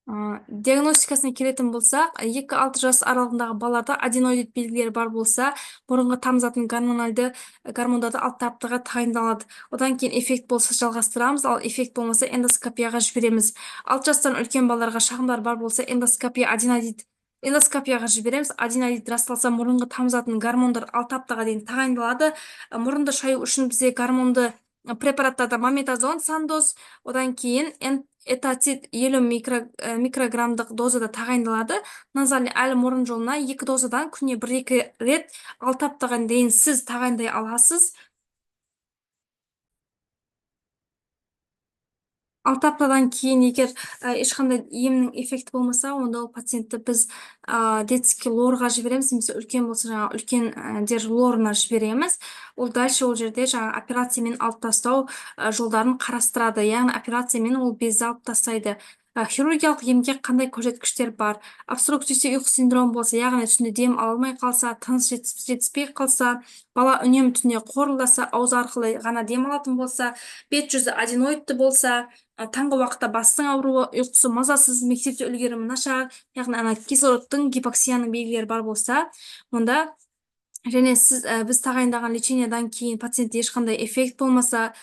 Диагностикасына келетін болсақ, 2-6 жас аралығындағы балаларда аденоидит белгілері бар болса, мұрынға тамызатын гормондарды 6 аптаға тағайындалады. Одан кейін эффект болса жалғастырамыз, ал эффект болмаса эндоскопияға жібереміз. 6 жастан үлкен балаларға шағымдар бар болса, эндоскопияға жібереміз. Аденодит расталса, мұрынға тамызатын гормондар 6 аптаға дейін тағайындалады. Мұрынды шаю үшін бізде гормонды препараттарда мометазон, сандоз, одан кейін этатит 50 микрограммдық дозада тағайындалады. Назальный әлі мұрын жолына 2 дозадан күніне 1-2 рет 6 аптаға дейін сіз тағайындай аласыз. 6 аптадан кейін егер ешқандай емнің эффекті болмаса, онда ол пациентті біз детский лорға жібереміз, немесе үлкен болса жаңа үлкен лорына жібереміз. Ол дальше ол жерде жаңа операциямен алып тастау жолдарын қарастырады. Яғни операциямен ол безді алып тастайды. Хирургиялық емге қандай көрсеткіштер бар? Обструктивті ұйқы синдром болса, яғни түнде дем ала алмай қалса, тыныс жетіспей қалса, бала үнемі түнде қорылдаса, ауыз арқылы ғана дем алатын болса, бет жүзі аденоидті болса, таңғы уақытта бастың ауруы, ұйқысы мазасыз, мектепте үлгерімі нашар, яғни кислородтың, гипоксияның белгілері бар болса, онда және біз тағайындаған лечениедан кейін пациентте ешқандай эффект болмаса,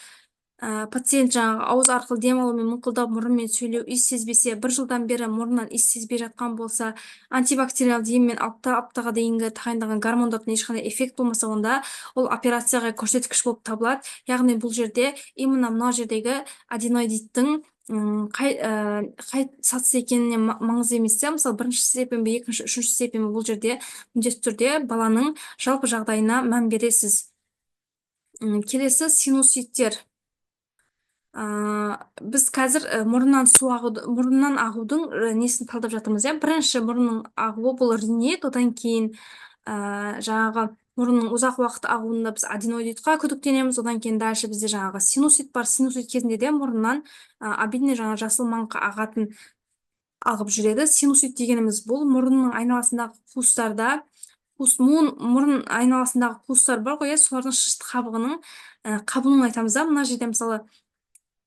пациент жаңағы ауыз арқылы дем алумен мыңқылдау, мұрынмен сөйлеу, иіс сезбесе, 1 жылдан бері мұрнынан иіс сезбей жатқан болса, антибактериалды еммен 6 аптаға дейінгі тағайындалған гормондардың ешқандай эффект болмаса, онда ол операцияға көрсеткіш болып табылады. Яғни бұл жерде именно мына жердегі аденоидиттің қай сатысы екеніне маңызды емес. Мысалы, 1-ші степень бе, 2-ші, 3-ші степень бе, бұл жерде міндетті түрде баланың жалпы жағдайына мән бересіз. Келесі синуситтер. Біз қазір мұрыннан ағудың несін талдап жатырмыз. Бірінші мұрынның ағуы бұл ринит, одан кейін жаңағы мұрынның ұзақ уақыт ағуында біз аденоидитқа күдіктенеміз, одан кейін дальше бізде жаңағы синусит бар. Синусит кезінде де мұрыннан обильный жаңа жасыл маңқа ағып жүреді. Синусит дегеніміз бұл мұрынның айналасындағы қуыстарда, мұрын айналасындағы қуыстар бар ғой, солардың шышты қабығының қабынуын айтамыз. Мына жерде мысалы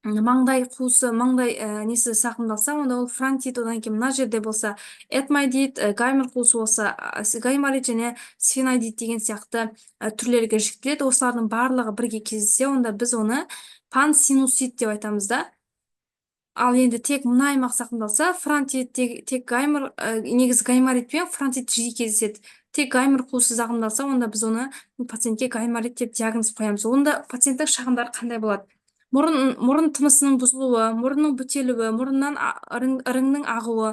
маңдай қуысы, маңдай несі сақындалса, онда ол фронтит, одан кейін мына жерде болса этмоидит, гаймор қуысы болса гайморит және сфеноидит деген сияқты түрлерге жіктеледі. Осылардың барлығы бірге кездессе, онда біз оны пансинусит деп айтамыз да. Ал енді тек мына аймақ сақындалса, фронтит, тек гаймор, негізі гайморит пен фронтит жиі кездеседі. Тек гаймор қуысы зақымдалса, онда біз оны пациентке гайморит деп диагноз қоямыз. Онда пациенттің шағымдары қандай болады? Мұрын тынысының бұзылуы, мұрынның бүтелуі, мұрыннан іріңнің ағуы,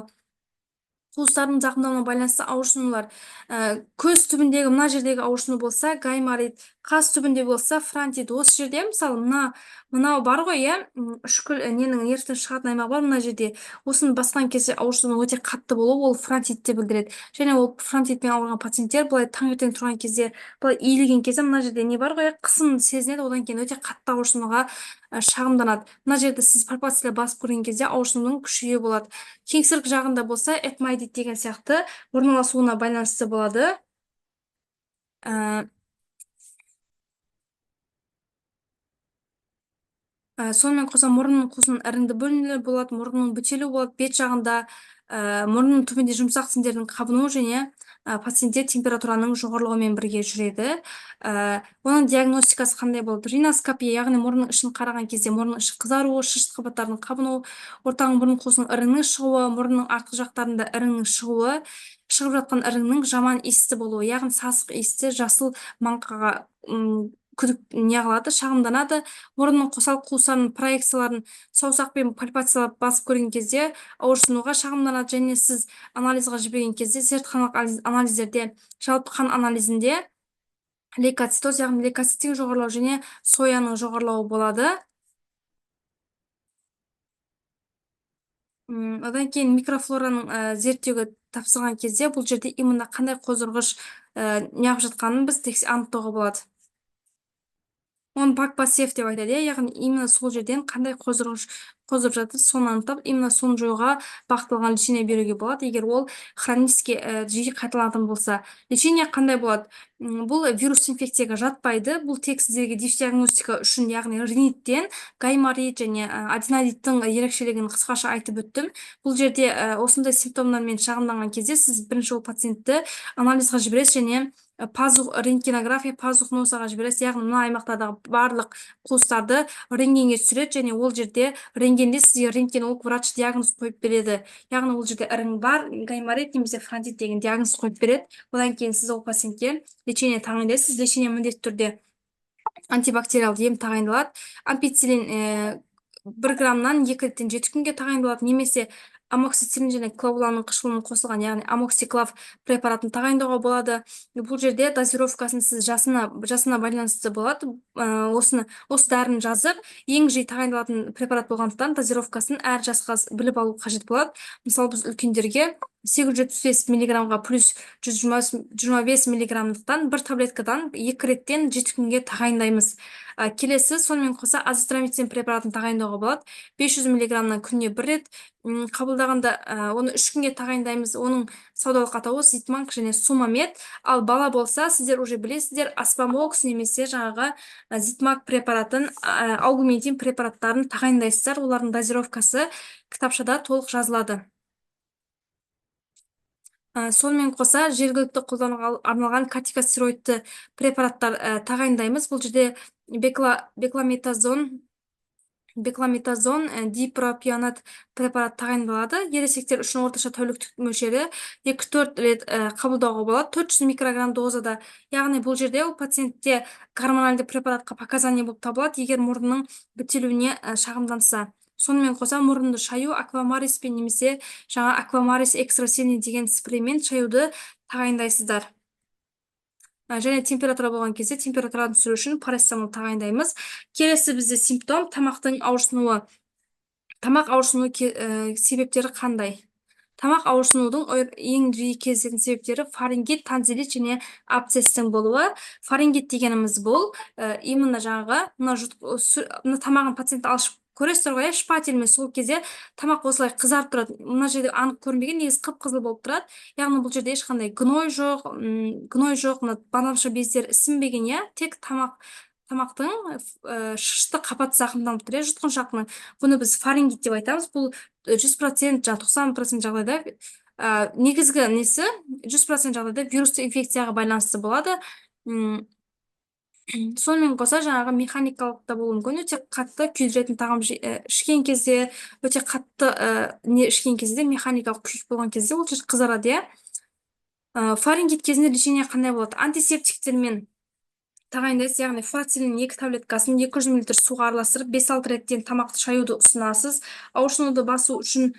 қуыстардың зақымдалуына байланысты ауырсынулар. Көз түбіндегі мына жердегі ауырсыну болса гайморит, қас түбінде болса фронтит. Осы жерде мысалы мынау бар ғой, үшкіл ненің нервтен шығатын аймақ бар мына жерде. Осыны басқан кезде ауырсыну өте қатты болуы ол фронтитті білдіреді. Және ол фронтитпен ауырған пациенттер былай таңертең тұрған кезде, былай иілген кезде мына жерде не бар ғой, қысым сезінеді, одан кейін өте қатты ауырсынуға шағымданады. Мына жерде сіз пальпацияда басып көрген кезде ауырсынудың күшеюі болады. Кеңсірік жағында болса этмоидит деген сияқты орналасуына байланысты болады. Сонымен қоса мұрынның қуысының іріңді бөлінулері болады, мұрынның бүтелуі болады, бет жағында мұрынның түбінде жұмсақ тіндердің қабынуы және пациентте температураның жоғарылауымен бірге жүреді. Оның диагностикасы қандай болады? Риноскопия, яғни мұрынның ішін қараған кезде мұрынның іші қызаруы, шышты қабаттардың қабынуы, ортаңғы мұрын қуысының іріңнің шығуы, мұрынның артқы жақтарында іріңнің шығуы, шығып жатқан іріңнің жаман иісті болуы, яғни сасық иісті жасыл маңқаға шағымданады. Мұрынның қосалқы қуыстарының проекцияларын саусақпен пальпациялап басып көрген кезде ауырсынуға шағымданады. Және сіз анализға жіберген кезде зертханалық анализдерде, жалпы қан анализінде лейкоцитоз, яғни лейкоциттің жоғарылауы және сояның жоғарылауы болады. Одан кейін микрофлораның зерттеуге тапсырған кезде бұл жерде именно қандай қоздырғыш неғып жатқанын біз анықтауға болады. Оны пак-пассив деп айтады, яғни именно сол жерден қандай қоздырғыш қоздырып жатыр, соны анықтап, именно соны жоюға бағытталған лечение беруге болады. Егер ол хронически жиі қайталанатын болса, лечение қандай болады? Бұл вирус инфекцияға жатпайды. Бұл тек сіздерге диагностика үшін, яғни риниттен гайморит және аденоидиттің ерекшелігін қысқаша айтып өттім. Бұл жерде осындай симптомдармен шағымданған кезде сіз бірінші ол пациентті анализға жібересіз және рентгенография пазух носаға жібересіз, яғни мына аймақтардағы барлық қуыстарды рентгенге түсіреді және ол жерде рентгенде сізге рентгенолог врач диагноз қойып береді. Яғни ол жерде ірің бар, гайморит немесе фронтит деген диагноз қойып береді. Одан кейін сіз ол пациентке лечение тағайындайсыз. Лечение міндетті түрде антибактериалды ем тағайындалады. Ампицилин 1 граммнан 2 реттен 7 күнге тағайындалады, немесе амоксициллин және клавуланың қышқылының қосылған, яғни амоксиклав препаратын тағайындауға болады. Бұл жерде дозировкасын сіз жасына байланысты болады. Осы дәріні жазып, ең жиі тағайындалатын препарат болғандықтан дозировкасын әр жасқа біліп алу қажет болады. Мысалы, біз үлкендерге 835 миллиграммға плюс 125 миллиграммдықтан бір таблеткадан 2 реттен 7 күнге тағайындаймыз. Келесі, сонымен қоса азитромицин препаратын тағайындауға болады. 500 миллиграммнан күніне 1 рет қабылдағанда оны 3 күнге тағайындаймыз. Оның саудалық атауы Зитманк және Сумамед. Ал бала болса, сіздер уже білесіздер, Аспамокс немесе жаңағы Зитманк препаратын, аугументин препараттарын тағайындайсыздар. Олардың дозировкасы кітапшада толық жазылады. Сонымен қоса, жергілікті қолдануға арналған кортикостероидты препараттар тағайындаймыз. Бұл жерде бекламетазон бекламетазон, дипропионат препарат тағайындалады. Ересектер үшін орташа тәуліктік мөлшері 2-4 рет қабылдауға болады. 400 микрограмм дозада. Яғни бұл жерде ол пациентте гормоналды препаратқа показания болып табылады, егер мұрнының бітелуіне шағымданса. Сонымен қоса мұрынды шаю аквамариспен немесе жаңа аквамарис экстрасильный деген спреймен шаюды тағайындайсыздар. Және температура болған кезде температураны түсіру үшін парацетамол тағайындаймыз. Келесі бізде симптом тамақтың ауырсынуы. Тамақ ауырсыну себептері қандай? Тамақ ауырсынудың ең жиі кездесетін себептері фарингит, танзилит және абсцесстің болуы. Фарингит дегеніміз бұл именно жаңағы мына тамағын пациент алып көресіздер ғой, шпательмен сол кезде тамақ осылай қызарып тұрады. Мына жерде анық көрінбеген, негізі қып-қызыл болып тұрады. Яғни бұл жерде ешқандай гной жоқ, мына бананша бездер ісінбеген, тек тамақтың шышты қабат зақымданып тұр, жұтқыншақтың. Бұны біз фарингит деп айтамыз. Бұл 100%, 90% жағдайда негізгі несі 100% жағдайда вирусты инфекцияға байланысты болады. Сонымен қоса жаңағы механикалық да болуы мүмкін. Өте қатты күйдіретін тағам ішкен кезде, өте қатты не ішкен кезде, механикалық күйік болған кезде ол жер қызарады. Фарингит кезінде лечение қандай болады? Антисептиктермен тағайындайсыз, яғни фурацилин 2 таблеткасын 200 мл суға араластырып 5-6 реттен тамақты шаюды ұсынасыз. Ауырсынуды басу үшін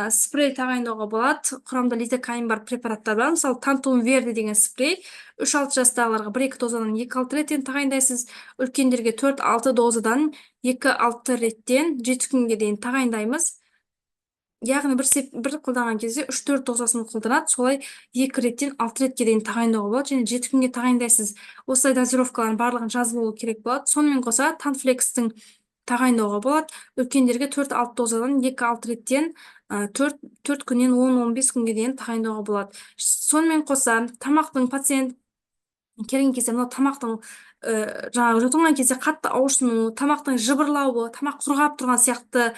спрей тағайындауға болады. Құрамында лидокаин бар препараттар бар. Мысалы, Тантум Верди деген спрей 3-6 жастағыларға 1-2 дозадан 2-6 реттен тағайындайсыз. Үлкендерге 4-6 дозадан 2-6 реттен 7 күнге дейін тағайындаймыз. Яғни бір қолданған кезде 3-4 дозасын қолданады, солай 2 реттен 6 ретке дейін тағайындауға болады, және 7 күнге тағайындайсыз. Осылай дозировкаларын барлығын жазып алу керек болады. Сонымен қоса Танфлекстің тағайындауға болады. Үлкендерге 4-6 дозадан 2-6 реттен 4 күннен 10-15 күнге дейін тағайындауға болады. Сонымен қоса тамақтың пациент келген кезде мына тамақтың жаңағы жұтынған кезде қатты ауырсыну, тамақтың жыбырлауы, тамақ құрғап тұрған сияқты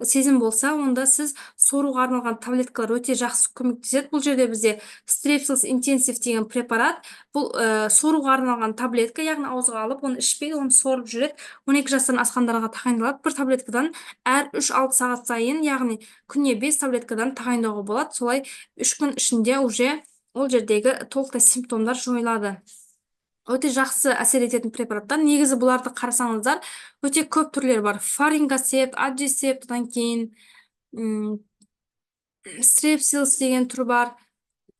сезім болса, онда сіз соруға арналған таблеткалар өте жақсы көмектеседі. Бұл жерде бізде Strepsils Intensive деген препарат. Бұл соруға арналған таблетка, яғни ауызға алып, оны ішпейді, оны сорып жүреді. 12 жастан асқандарға тағайындалады. Бір таблеткадан әр 3-6 сағат сайын, яғни күніне 5 таблеткадан тағайындауға болады. Солай 3 күн ішінде уже ол жердегі толықтай симптомдар жойылады. Өте жақсы әсер ететін препараттар. Негізі бұларды қарасаңыздар, өте көп түрлері бар. Фарингосепт, аджисепт, одан кейін Strepsils деген түр бар.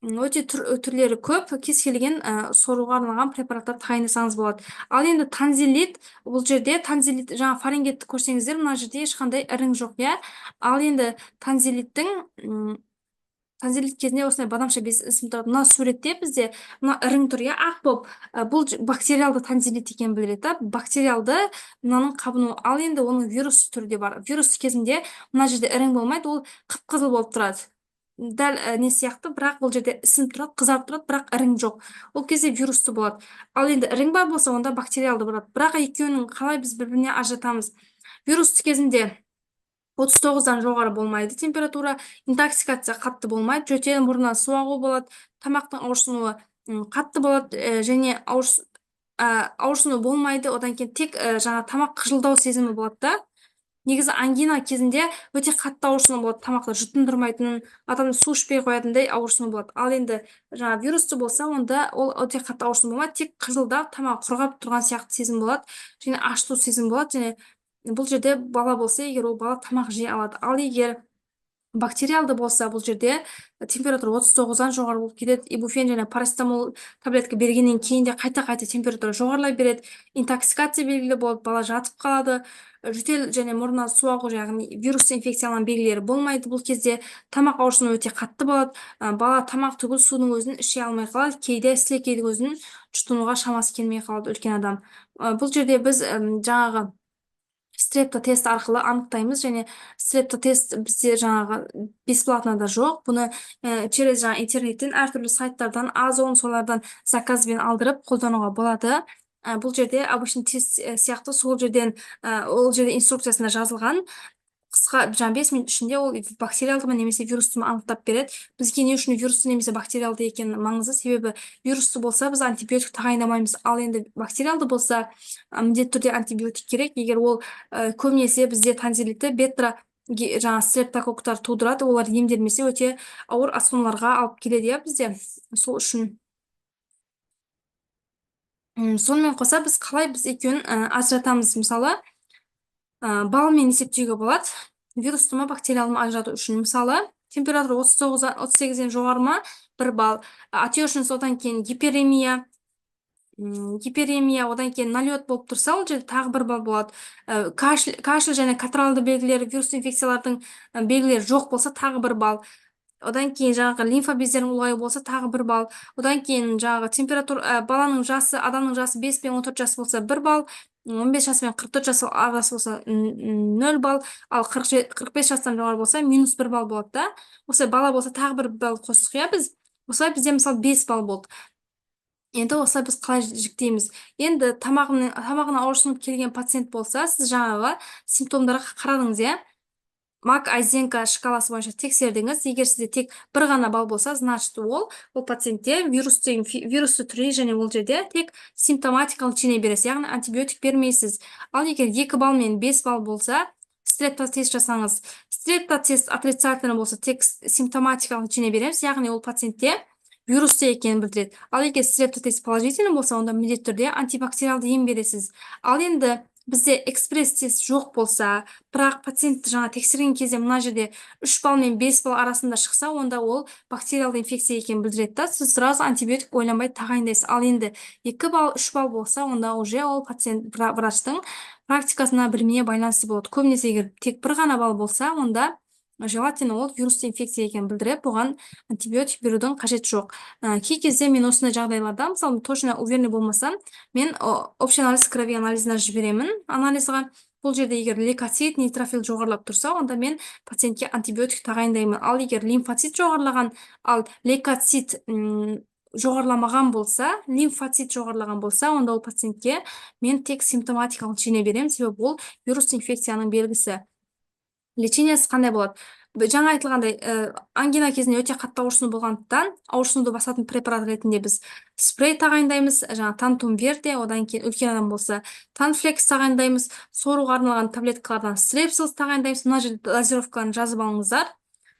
Өте түрлері көп, кез келген соруға арналған препараттар тағайындасаңыз болады. Ал енді танзилит, бұл жерде танзилит, жаңа фарингитті көрсеңіздер, мына жерде ешқандай ірің жоқ. Ал енді танзилит кезінде осындай бадамша без симптомдар. Мына суретте бізде мына ірің тұр, ақ болып, бұл бактериалды танзилит екенін білдіреді. Бактериалды мынаның қабыну. Ал енді оның вирус түрде бар. Вирус кезінде мына жерде ірің болмайды, ол қып-қызыл болып тұрады. Дәл не сияқты, бірақ бұл жерде ісініп тұрады, қызарып тұрады, бірақ ірің жоқ. Ол кезде вирусты болады. Ал енді ірің бар болса, онда бактериалды болады. Бірақ екеуінің қалай біз бір-біріне ажыратамыз? Вирусты кезінде 39-дан жоғары болмайды температура, интоксикация қатты болмайды, жөтел, мұрнынан су ағу болады, тамақтың ауырсынуы қатты болады, және ауырсыну болмайды, одан кейін тек жаңа тамақ қыжылдау сезімі болады да. Негізі ангина кезінде өте қатты ауырсыну болады, тамақты жұтындырмайтын, адам су ішпей қоятындай ауырсыну болады. Ал енді жаңа вирусты болса, онда ол өте қатты ауырсыну болмайды, тек қыжылдап, тамақ құрғап тұрған сияқты сезім болады, және ашыту сезім болады, және бұл жерде бала болса, егер ол бала тамақ жей алады. Ал егер бактериалды болса, бұл жерде температура 39-дан жоғары болып кетеді. Ибуфен және парацетамол таблетка бергеннен кейін де қайта-қайта температура жоғарылай береді. Интоксикация белгілі болады, бала жатып қалады. Жөтел және мұрнынан су ағу, яғни вирус инфекцияланған белгілері болмайды. Бұл кезде тамақ ауырсыну өте қатты болады. Бала тамақ түгіл судың өзін іше алмай қалады. Кейде сілекейдің өзін жұтынуға шамасы келмей қалады үлкен адам. Бұл жерде біз жаңағы стрептотест арқылы анықтаймыз, және стрептотест бізде жаңағы бесплатно да жоқ. Бұны через жаңа интернеттен, әртүрлі сайттардан, Озон солардан заказбен алдырып қолдануға болады. Бұл жерде обычный тест сияқты сол жерден, ол жерде инструкциясында жазылған Бізға жаңа 5 минут ішінде ол бактериалды ма немесе вирусты ма анықтап береді. Бізге не үшін вирусты немесе бактериалды екені маңызды, себебі вирусты болса біз антибиотик тағайындамаймыз, ал енді бактериалды болса міндетті түрде антибиотик керек. Егер ол көбінесе бізде тонзиллитті бетра жаңа стрептококктар тудырады, олар емделмесе өте ауыр асқынуларға алып келеді иә бізде. Сол үшін сонымен қоса біз қалай біз екеуін ажыратамыз? Мысалы балмен есептеуге болады. Вирусты ма бактериалды ма ажырату үшін мысалы температура 39-38-ден жоғары ма 1 балл, отечность, одан кейін гиперемия, одан кейін налет болып тұрса ол жерде тағы 1 балл болады. Кашель және катралды белгілері, вирус инфекциялардың белгілері жоқ болса тағы 1 балл. Одан кейін жаңағы лимфа бездерінің ұлғаюы болса тағы 1 балл. Одан кейін жаңағы температура баланың жасы, адамның жасы 5 пен 14 жас болса 1 балл, 15 жас пен 44 жас арасы болса 0 балл, ал 45 жастан жоғары болса -1 балл болады да. Осылай бала болса тағы 1 балл қостық иә біз. Осылай бізде мысалы 5 балл болды. Енді осылай біз қалай жіктейміз? Енді тамағына ауырсынып келген пациент болса, сіз жаңағы симптомдарға қарадыңыз иә. Мак Айзенко шкаласы бойынша тексердіңіз. Егер сізде тек 1 ғана балл болса, значит ол пациентте вирусты түрі және ол жерде тек симптоматикалық лечение бересіз, яғни антибиотик бермейсіз. Ал егер 2 балл мен 5 балл болса, стрептотест жасаңыз. Стрептотест отрицательный болса, тек симптоматикалық лечение береміз, яғни ол пациентте вирусты екенін білдіреді. Ал егер стрептотест положительный болса, онда міндетті түрде антибактериалды ем бересіз. Ал енді бізде экспресс-тест жоқ болса, бірақ пациентті жаңа тексерген кезде мына жерде 3 балл мен 5 балл арасында шықса, онда ол бактериалды инфекция екенін білдіреді да, сіз сразу антибиотик ойланбай тағайындайсыз. Ал енді 2 балл, 3 балл болса, онда уже ол пациент врачтың практикасына, біліміне байланысты болады. Көбінесе егер тек 1 ғана балл болса, онда желательно ол вирусты инфекция екенін білдіріп, оған антибиотик берудің қажеті жоқ. Кей кезде мен осындай жағдайларда, мысалы, точно уверенный болмасам, мен общий анализ крови анализіне жіберемін анализға. Бұл жерде егер лейкоцит, нейтрофил жоғарылап тұрса, онда мен пациентке антибиотик тағайындаймын. Ал егер лимфоцит жоғарылаған, ал лейкоцит жоғарламаған болса, лимфоцит жоғарылаған болса, онда ол пациентке мен тек симптоматикалық лечение беремін, себебі ол вирус инфекцияның белгісі. Лечениесі қандай болады? Жаңа айтылғандай, ангина кезінде өте қатты ауырсыну болғандықтан, ауырсынуды басатын препарат ретінде біз спрей тағайындаймыз, жаңа Тантум Верде, одан кейін үлкен адам болса Танфлекс тағайындаймыз, соруға арналған таблеткалардан Стрепсилс тағайындаймыз. Мына жерде дозировканы жазып алыңыздар.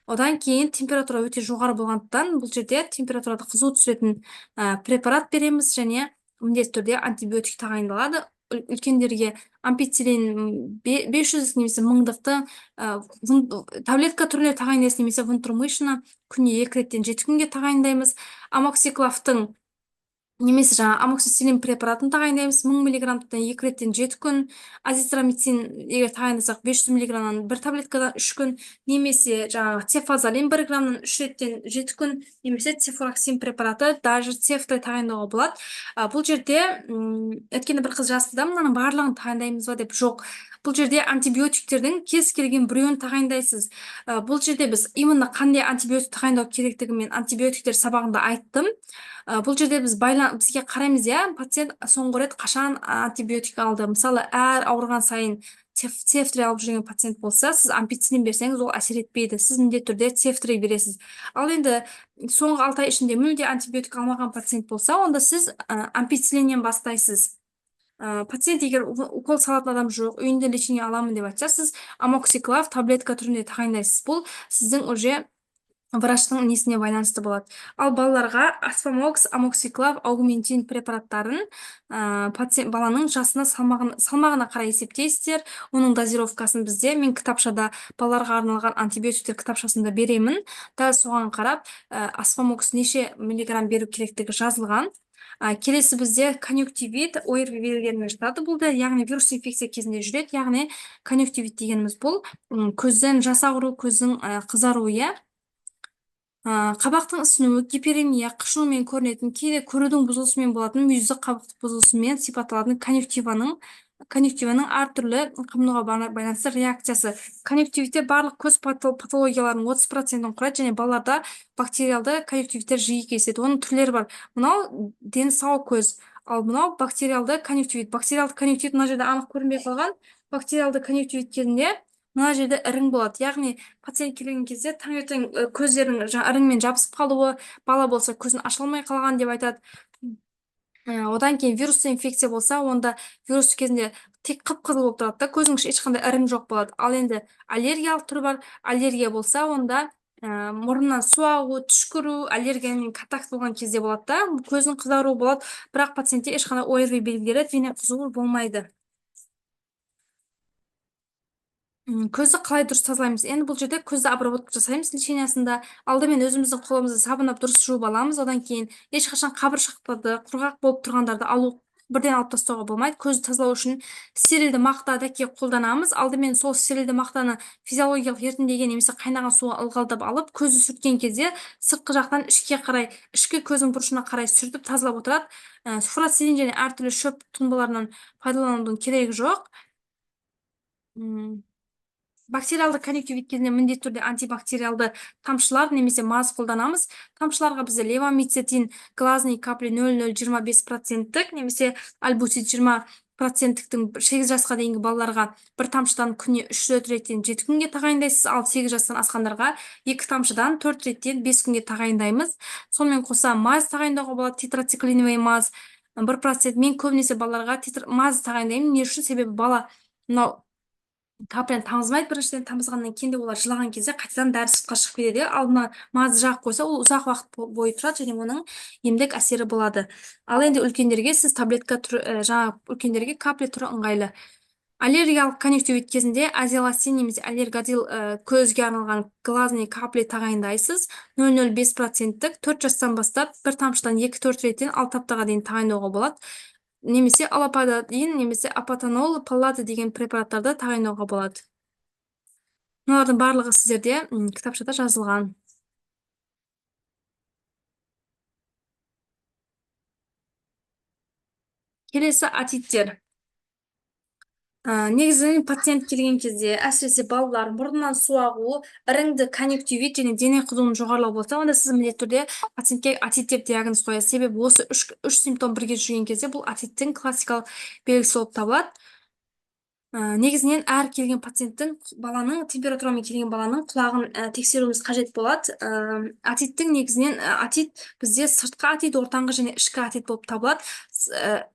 Одан кейін температура өте жоғары болғандықтан, бұл жерде температурада қызу түсіретін препарат береміз және міндетті түрде антибиотик тағайындалады. Үлкендерге ампицилин 500 немесе 1000-дақты таблетка түрінде тағайындайсыз, немесе вунтурмышина күніне 2 реттен 7 күнге тағайындаймыз. Амоксиклавтың немесе жаңа амоксициллин препаратын тағайындаймыз, 1000 мг-тан 2 реттен 7 күн. Азитромицин егер тағайындасақ 500 мг-нан 1 таблеткадан 3 күн, немесе жаңағы цефазолин 1 граммнан 3 реттен 7 күн, немесе цефуроксин препараты, даже цефтай тағайындауға болады. Бұл жерде өткенде бір қыз жазды да, мынаның барлығын тағайындаймыз ба деп. Жоқ. Бұл жерде антибиотиктердің кез келген біреуін тағайындайсыз. Бұл жерде біз именно қандай антибиотик тағайындау керектігі мен антибиотиктер сабағында айттым. Бұл жерде бізге қараймыз иә, пациент соңғы рет қашан антибиотик алды. Мысалы, әр ауырған сайын цефтрий алып жүрген пациент болса, сіз ампицилин берсеңіз, ол әсер етпейді. Сіз міндетті түрде цефтрий бересіз. Ал енді соңғы 6 ай ішінде мүлде антибиотик алмаған пациент болса, онда сіз ампицилиннен бастайсыз. Пациент егер укол салатын адам жоқ, үйінде лечение аламын деп айтса, сіз амоксиклав таблетка түрінде тағайындайсыз. Бұл сіздің уже врачтың несіне байланысты болады. Ал балаларға аспамокс, амоксиклав, аугментин препараттарын баланың жасына, салмағына қарай есептейсіздер. Оның дозировкасын бізде мен кітапшада балаларға арналған антибиотиктер кітапшасында беремін. Дәл соған қарап, аспамокс неше миллиграмм беру керектігі жазылған. Келесі бізде конъюнктивит, ОРВИ белгілерімен жатады. Бұл да яғни вирус инфекция кезінде жүреді. Яғни конъюнктивит дегеніміз бұл көзден жас ағыру, көздің қызаруы. Қабақтың ісінуі, гиперемия, қышынумен көрінетін, кейде көрудің бұзылысымен болатын мүйізді қабақтық бұзылысымен сипатталатын конъюнктиваның әртүрлі қабынуға байланысты реакциясы. Конъюнктивиттер барлық көз патологияларының 30%-ін құрайды және балаларда бактериалды конъюнктивиттер жиі кездеседі. Оның түрлері бар. Мынау дені сау көз, ал мынау бактериалды конъюнктивит. Бактериалды конъюнктивит мына жерде анық көрінбей қалған. Бактериалды конъюнктивит кезінде мына жерде ірің болады. Яғни пациент келген кезде таңертең көздерінің іріңмен жабысып қалуы, бала болса көзін аша алмай қалған деп айтады. Одан кейін вирусты инфекция болса, онда вирус кезінде тек қып-қызыл болып тұрады да, көздің іші ешқандай ірің жоқ болады. Ал енді аллергиялық түрі бар. Аллергия болса, онда мұрыннан су ағу, түшкіру, аллергиямен контакт болған кезде болады да, көздің қызаруы болады, бірақ пациентте ешқандай ОРВИ белгілері, дене қызуы болмайды. Көзді қалай дұрыс тазалаймыз? Енді бұл жерде көзді обработка жасаймыз лечениясында. Алдымен өзіміздің қолымызды сабындап дұрыс жуып аламыз. Одан кейін ешқашан қабыршақтарды, құрғақ болып тұрғандарды бірден алып тастауға болмайды. Көзді тазалау үшін стерильді мақта дәке қолданамыз. Алдымен сол стерильді мақтаны физиологиялық ерітіндіге немесе қайнаған суға ылғалдап алып, көзді сүрткен кезде сыртқы жақтан ішке қарай, ішкі көздің бұрышына қарай сүртіп тазалап отырады. Фурацилин және әртүрлі шөп тұнбаларынан пайдаланудың керегі жоқ. Бактериалды конъюнктивит кезінде міндетті түрде антибактериалды тамшылар немесе маз қолданамыз. Тамшыларға бізде левомицетин, глазный капли 0,025%, немесе альбутит 20%-тің 8 жасқа дейінгі балаларға бір тамшыдан күніне 3 реттен 7 күнге тағайындайсыз, ал 8 жастан асқандарға 2 тамшыдан 4 реттен 5 күнге тағайындаймыз. Сонымен қоса маз тағайындауға болады, тетрациклиновый маз 1%. Мен көбінесе балаларға маз тағайындаймын. Не үшін? Себебі бала мынау капляны тамызбайды. Біріншіден тамызғаннан кейін де олар жылаған кезде қайтадан дәрі сыртқа шығып кетеді. Ал мына мазды жағып қойса, ол ұзақ уақыт бойы тұрады және оның емдік әсері болады. Ал енді үлкендерге сіз таблетка түрі, үлкендерге капля түрі ыңғайлы. Аллергиялық конъюнктивит кезінде азеластин немесе аллергодил көзге арналған глазный капли тағайындайсыз. 0,05%-тік 4 жастан бастап бір тамшыдан 2-4 реттен 6 аптаға дейін тағайындауға болады. Немесе алападин немесе апатанол паллады деген препараттарды тағайындауға болады. Мыналардың барлығы сіздерде кітапшада жазылған. Келесі атиттер. Негізінен пациент келген кезде, әсіресе балалар мұрнынан су ағуы, іріңді конъюнктивит және дене қызуының жоғарылау болса, онда сіз міндетті түрде пациентке атит деп диагноз қоясыз. Себебі осы үш симптом бірге жүрген кезде бұл атиттің классикалық белгісі болып табылады. Негізінен әр келген пациенттің, баланың температурамен келген баланың құлағын тексеруіміз қажет болады. Атиттің негізінен атит бізде сыртқы атит, ортаңғы және ішкі атит болып табылады.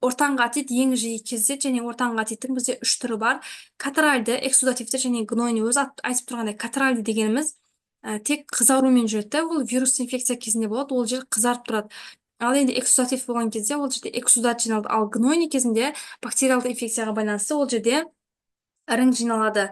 Ортаңғы атит ең жиі кездеседі және ортаңғы атиттің бізде 3 түрі бар. Катаральды, эксудативті және гнойный. Өзі айтып тұрғандай, катаральды дегеніміз тек қызарумен жүреді. Ол вирус инфекция кезінде болады, ол жер қызарып тұрады. Ал енді эксудатив болған кезде ол жерде эксудат жиналады. Ал гнойный кезінде бактериалды инфекцияға байланысты ол жерде ірің жиналады.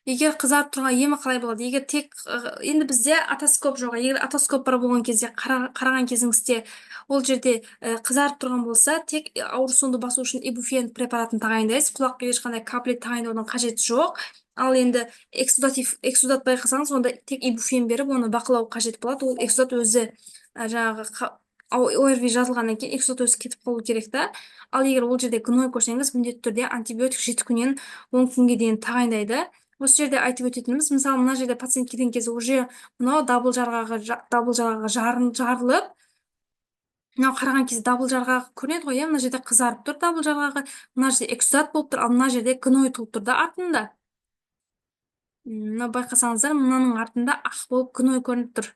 Егер қызарып тұрған емі қалай болады? Егер тек енді бізде атоскоп жоқ. Егер атоскоп бар болған кезде, қараған кезіңізде ол жерде қызарып тұрған болса, тек ауырсуынды басу үшін ибуфен препаратын тағайындайсыз. Құлаққа ешқандай каплет тағайындаудың қажеті жоқ. Ал енді эксудат байқасаңыз, онда тек ибуфен беріп, оны бақылау қажет болады. Ол эксудат өзі жаңағы ОРВИ жазылғаннан кейін эксудат өзі кетіп қалу керек та. Ал егер ол жерде гной көрсеңіз, міндетті түрде антибиотик 7 күннен 10 күнге дейін тағайындайды. Осы жерде айтып өтетініміз, мысалы, мына жерде пациент келген кезде уже мынау дабыл жарғағы жарылып, мынау қараған кезде дабыл жарғағы көрінеді ғой, мына жерде қызарып тұр дабыл жарғағы, мына жерде эксудат болып тұр, ал мына жерде гной туып тұр да артында. Мына байқасаңыздар, мынаның артында ақ болып гной көрініп тұр.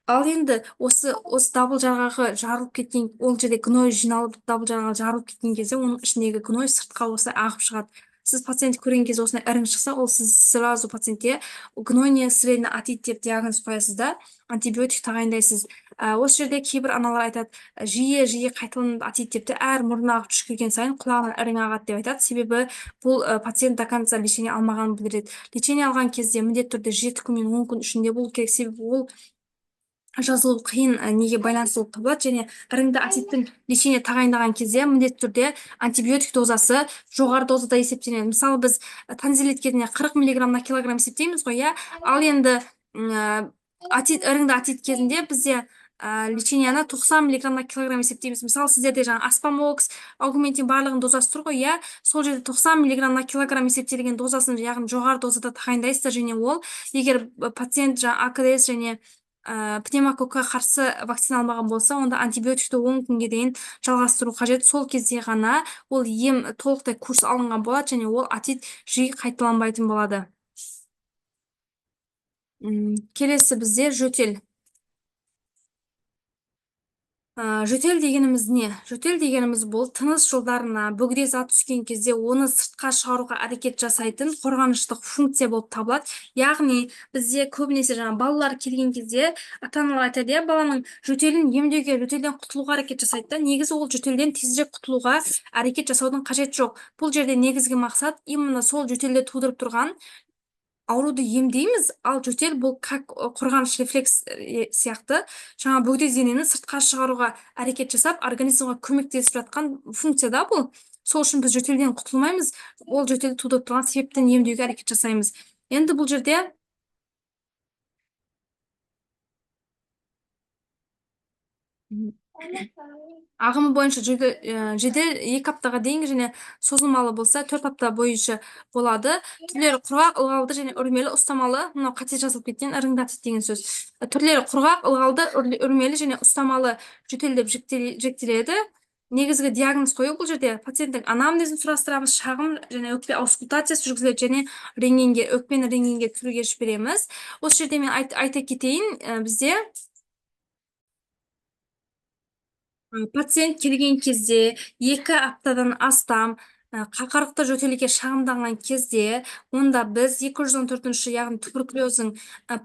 Ал енді осы дабыл жарғағы жарылып кеткен, ол жерде гной жиналып, дабыл жарғағы жарылып кеткен кезде, оның ішіндегі гной сыртқа осылай ағып шығады. Сіз пациент көрген кезде осындай ірің шықса, ол сіз сразу пациентке гнойный средний атит деп диагноз қоясыз да, антибиотик тағайындайсыз. Осы жерде кейбір аналар айтады, жиі қайталанады атит депті, әр мұрнына түшкірген сайын құлағынан ірің ағады деп айтады. Себебі бұл пациент до конца лечение алмағанын білдіреді. Лечение алған кезде міндетті түрде 7 күн мен 10 күн ішінде болу керек. Себебі ол жазылу қиын неге байланысты болып табылады, және іріңді атиттің лечение тағайындаған кезде міндетті түрде антибиотик дозасы жоғары дозада есептеледі. Мысалы, біз танзилит кезінде 40 мг на килограмм есептейміз ғой, ал енді іріңді атит кезінде бізде леченияны 90 мг на килограмм есептейміз. Мысалы, сіздерде жаңа аспамокс, аугментин барлығын дозасы тұр ғой, сол жерде 90 мг на килограмм есептелген дозасын, яғни жоғары дозада тағайындайсыздар, және ол егер пациент АКДС және пневмококка қарсы вакцина алмаған болса, онда антибиотикті 10 күнге дейін жалғастыру қажет. Сол кезде ғана ол ем толықтай курс алынған болады және ол отит жиі қайталанбайтын болады. Келесі бізде жөтел. Жөтел дегеніміз не? Жөтел дегеніміз бұл тыныс жолдарына бөгде зат түскен кезде оны сыртқа шығаруға әрекет жасайтын қорғаныштық функция болып табылады. Яғни бізде көбінесе балалар келген кезде ата-аналар айтады, баланың жөтелін емдеуге, жөтелден құтылуға әрекет жасайды да. Негізі ол жөтелден тезірек құтылуға әрекет жасаудың қажет жоқ. Бұл жерде негізгі мақсат именно сол жөтелді тудырып тұрған ауруды емдейміз, ал жөтел бұл қорғаныш рефлекс сияқты бөгде денені сыртқа шығаруға әрекет жасап, организмға көмектесіп жатқан функция да бұл. Сол үшін біз жөтелден құтылмаймыз, ол жөтелді тудырып тұрған себептен емдеуге әрекет жасаймыз. Енді бұл жерде ағымы бойынша жедел 2 аптаға дейінгі және созылмалы болса 4 апта бойынша болады. Түрлері құрғақ, ылғалды және үрмелі, ұстамалы. Мынау қате жазылып кеткен, ырыңдатып деген сөз. Түрлері құрғақ, ылғалды, үрмелі және ұстамалы жөтел деп жіктеледі. Негізгі диагноз қою бұл жерде пациенттің анамнезін сұрастырамыз, шағым және өкпе аускультациясы жүргізіледі және өкпені рентгенге түсіруге жібереміз. Осы жерде мен айта кетейін, бізде пациент келген кезде 2 аптадан астам қақырықты жөтелге шағымданған кезде, онда біз 214-ші, яғни туберкулездің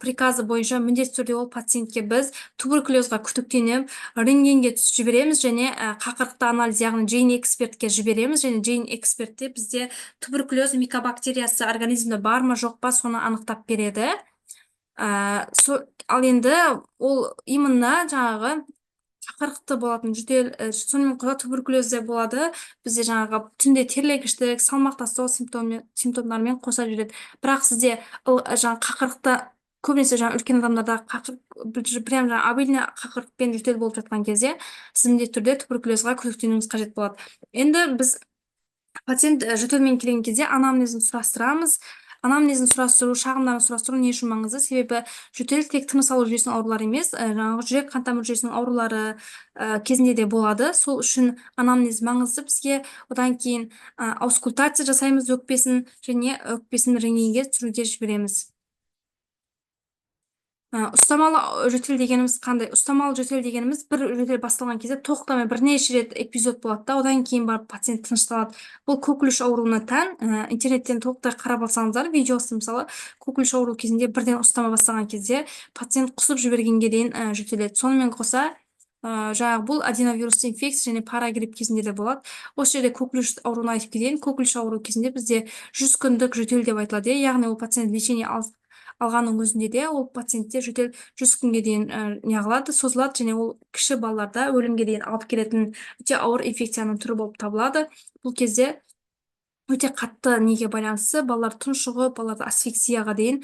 приказы бойынша міндетті түрде ол пациентке біз туберкулезға күдіктеніп, рентгенге жібереміз және қақырықты анализ, яғни Джейн экспертке жібереміз және Джейн экспертте бізде туберкулез микобактериясы организмде бар ма жоқ па соны анықтап береді. Ал енді ол именно қақырықты болатын жөтел, сонымен қоса туберкулезде болады. Бізде түнде терлегіштік, салмақ тастау симптомдарымен қоса жүреді. Бірақ сізде қақырықты көбінесе үлкен адамдарда прям обильный қақырықпен жөтел болып жатқан кезде сіз міндетті түрде туберкулезға күдіктенуіңіз қажет болады. Енді біз пациент жөтелмен келген кезде анамнезін сұрастырамыз. Анамнезін сұрастыру, шағымдарын сұрастыру не үшін маңызды? Себебі жөтел тек тыныс алу жүйесінің аурулары емес, жүрек қан тамыр жүйесінің аурулары кезінде де болады. Сол үшін анамнез маңызды бізге. Одан кейін аускультация жасаймыз өкпесін және өкпесін рентгенге түсіруге жібереміз. Ұстамалы жөтел дегеніміз қандай? Ұстамалы жөтел дегеніміз бір жөтел басталған кезде тоқтамай бірнеше рет эпизод болады да, одан кейін барып пациент тынышталады. Бұл көкіліш ауруына тән. Интернеттен толықтай қарап алсаңыздар, видеосы мысалы, көкіліш ауру кезінде бірден ұстама бастаған кезде пациент құсып жібергенге дейін жөтеледі. Сонымен қоса, бұл аденовирусты инфекция және парагрипп кезінде де болады. Осы жерде көкіліш ауруын айтып кетейін. Көкіліш ауру кезінде бізде 100 күндік жөтел деп айтылады. Яғни ол пациент лечение алғанның өзінде де ол пациентте жөтел 100 күнге дейін неғылады, созылады және ол кіші балаларда өлімге дейін алып келетін өте ауыр инфекцияның түрі болып табылады. Бұл кезде өте қатты неге байланысты, балалар тұншығып, балаларды асфиксияға дейін,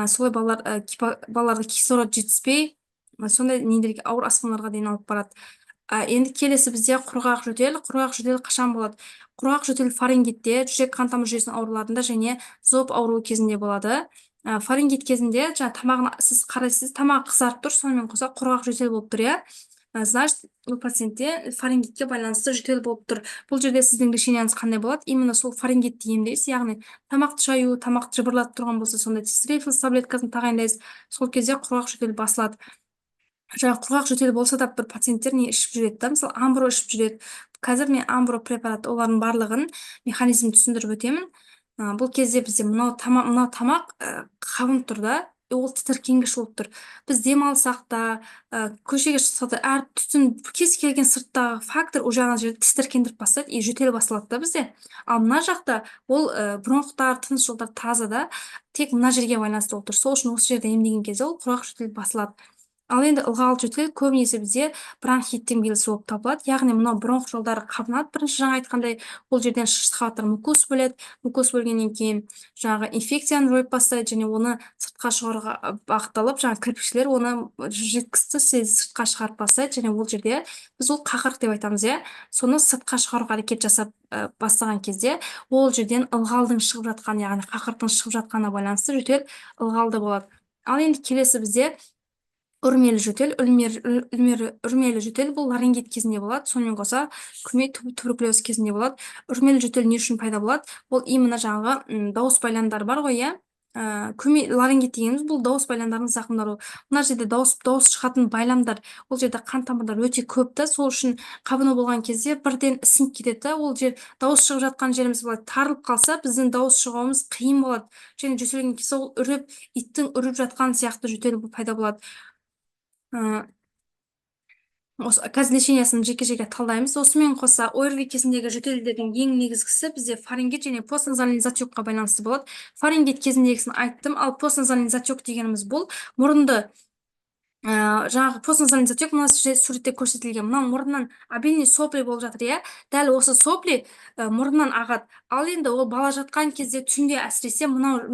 солай балаларды кислород жетіспей, сондай нелерге, ауыр асқынуларға дейін алып барады. Енді келесі бізде құрғақ жөтел. Құрғақ жөтел қашан болады? Құрғақ жөтел фарингитте, жүрек қан тамыр жүйесінің ауруларында және зоб ауруы кезінде болады. Фарингит кезінде тамағын сіз қарайсыз, тамағы қызарып тұр, сонымен қоса құрғақ жөтел болып тұр, значит, бұл пациентте фарингитке байланысты жөтел болып тұр. Бұл жерде сіздің лечениеңіз қандай болады? Именно сол фарингитті емдейсіз, яғни тамақты шаю, тамақты жыбырлатып тұрған болса, сонда тистрефилс таблеткасын тағайындайсыз. Сол кезде құрғақ жөтел басылады. Құрғақ жөтел болса да бір пациенттер не ішіп жүреді да, мысалы амбро ішіп жүреді. Қазір мен амбро препарат, олардың барлығын механизмін түсіндіріп өтемін. Бұл кезде бізде мынау тамақ қабынып тұр да, ол тітіркенгіш болып тұр. Біз демалсақ та, көшеге шықсақ та, әр түтін кез келген сырттағы фактор ол жаңа жерде тітіркендіріп бастайды, и жөтел басылады да бізде. Ал мына жақта ол бронхтар, тыныс жолдар таза да, тек мына жерге байланысты болып тұр. Сол үшін осы жерде емдеген кезде ол құрғақ жөтел басылады. Ал енді ылғал жөтел көбінесе бізде бронхиттің белгісі болып табылады. Яғни мынау бронх жолдары қабынады. Бірінші жаңа айтқандай, ол жерден шышты қабаттар мукоз бөледі. Мукоз бөлгеннен кейін инфекцияны жойып бастайды және оны сыртқа шығаруға бағытталып, кірпікшілер оны жеткізді сыртқа шығарып бастайды және ол жерде біз ол қақырық деп айтамыз, соны сыртқа шығаруға әрекет жасап бастаған кезде ол жерден ылғалдың шығып жатқан, яғни қақырықтың шығып жатқанына байланысты жөтел ылғалды болады. Ал енді келесі бізде Үрмелі жөтел, үрмелі жөтел бұл ларингит кезінде болады. Сонымен қоса күме туберкулез кезінде болады. Үрмелі жөтел не үшін пайда болады? Ол именно жаңағы дауыс байландар бар ғой, иә. Күме ларингит дегеніміз бұл дауыс байландарының зақымдануы. Мына жерде дауыс шығатын байламдар, ол жерде қан тамырлары өте көп та, сол үшін қабыну болған кезде бірден ісініп кетеді да. Ол жер дауыс шығып жатқан жеріміз былай тарылып қалса, біздің дауыс шығуымыз қиын болады. Және жөтелген кезде ол иттің үріп жатқан сияқты жөтел пайда болады. Осы қазір лечениясын жеке талдаймыз. Осымен қоса ОРВИ кезіндегі жөтелдердің ең негізгісі бізде фарингит және постназальный затекқа байланысты болады. Фарингит кезіндегісін айттым, ал постназальный затек дегеніміз бұл мұрынды жаңағы постназальный затек мына суретте көрсетілген. Мына мұрыннан обильный сопли болып жатыр, иә. Дәл осы сопли мұрыннан ағады. Ал енді ол бала жатқан кезде түнде әсіресе мына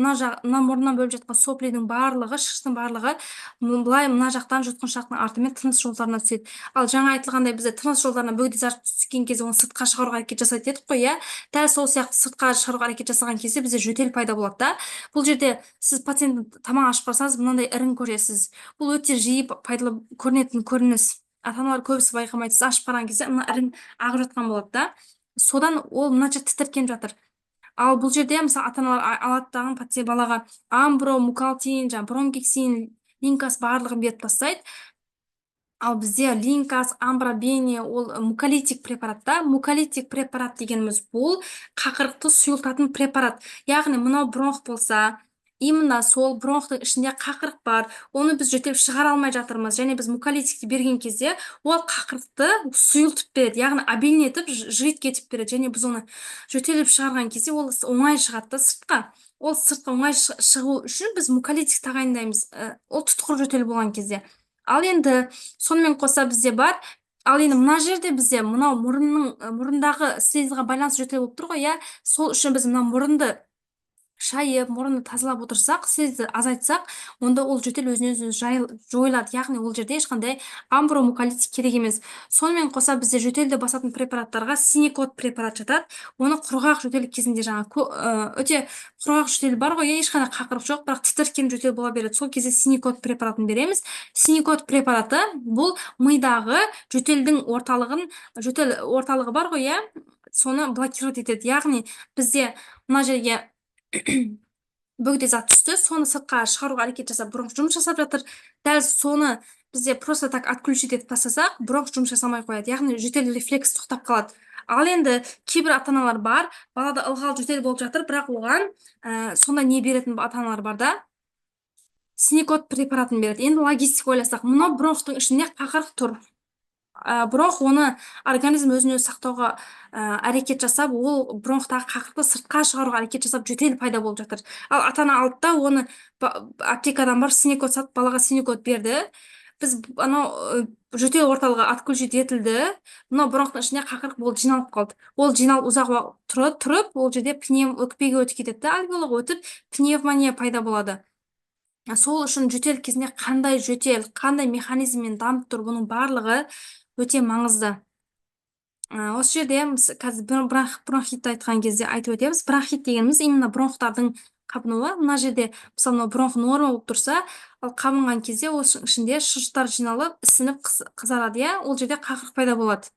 мұрыннан бөліп жатқан соплидің барлығы, шыштың барлығы былай мына жақтан жұтқыншақтың артымен тыныс жолдарына түседі. Ал жаңа айтылғандай бізде тыныс жолдарына бөгде зат түскен кезде оны сыртқа шығаруға әрекет жасайды дедік қой, иә. Дәл сол сияқты сыртқа шығаруға әрекет жасаған кезде бізде жөтел пайда болады да. Бұл жерде сіз пациенттің тамақ ашып қарасаңыз мынандай ірің көресіз. Бұл өте жиі пайдалы көрінетін көрініс. Ата-аналар көбісі байқамайды. Сіз ашып қараған кезде мына ірің ағып жатқан болады да. Содан ол мынанша тітіркеніп жатыр. Ал бұл жерде мысалы ата-аналар алады дағы пациент балаға амбро, мукалтин, бронкексин, линкас барлығын беріп тастайды. Ал бізде линкас, амбробене, ол муколитик препарат та. Муколитик препарат дегеніміз бұл қақырықты сұйылтатын препарат. Яғни мынау бронх болса, именно сол бронхтың ішінде қақырық бар. Оны біз жөтеліп шығара алмай жатырмыз. Және біз муколитикті берген кезде ол қақырықты сұйылтып береді. Яғни обильный етіп жиып кетіп береді. Және біз оны жөтеліп шығарған кезде ол оңай шығады да сыртқа. Ол сыртқа оңай шығу үшін біз муколитик тағайындаймыз. Ол тұтқыр жөтел болған кезде. Ал енді сонымен қоса бізде бар. Ал енді мына жерде бізде мынау мұрындағы слизға байланысты жөтел болып тұр ғой, иә. Сол үшін біз мына мұрынды шайып, мұрынды тазалап отырсақ, слизді азайтсақ, онда ол жөтел өзінен өзі жойылады. Яғни ол жерде ешқандай амбромуколитик керек емес. Сонымен қоса бізде жөтелді басатын препараттарға синекот препарат жатады. Оны құрғақ жөтел кезінде өте құрғақ жөтел бар ғой, ешқандай қақырық жоқ, бірақ тітіркен жөтел бола береді. Сол кезде синекот препаратын береміз. Синекот препараты бұл мидағы жөтел орталығы бар ғой, иә, соны блокировать етеді. Яғни бізде мына жерге бөгде зат түсті, соны сыртқа шығаруға әрекет жасап, бронх жұмыс жасап жатыр. Дәл соны бізде просто так отключить етіп тастасақ, бронх жұмыс жасамай қояды. Яғни жөтел рефлекс тоқтап қалады. Ал енді кейбір ата-аналар бар, балада ылғал жөтел болып жатыр, бірақ оған сонда не беретін ата-аналар бар да, синекот препаратын береді. Енді логистика ойласақ, мынау бронхтың ішінде қақырық тұр. Бронх оны организм өзін өзі сақтауға әрекет жасап, ол бронхтағы қақырықты сыртқа шығаруға әрекет жасап, жөтел пайда болып жатыр. Ал ата-ана алды да оны аптекадан барып синекот сатып, балаға синекот берді. Біз анау жөтел орталығы отключить етілді. Мынау бронхтың ішінде қақырық болды, жиналып қалды. Ол жиналып ұзақ уақыт тұрып, ол жерде өкпеге өтіп кетеді, альвеолға өтіп, пневмония пайда болады. Сол үшін жөтел кезінде қандай жөтел, қандай механизммен дамып тұр, бұның барлығы өте маңызды. Осы жерде қазір бронхитті айтқан кезде айтып өтеміз. Бронхит дегеніміз именно бронхтардың қабынуы. Мына жерде мысалы мынау бронх норма болып тұрса, ал қабынған кезде ол ішінде шырыштар жиналып, ісініп қызарады, иә, ол жерде қақырық пайда болады.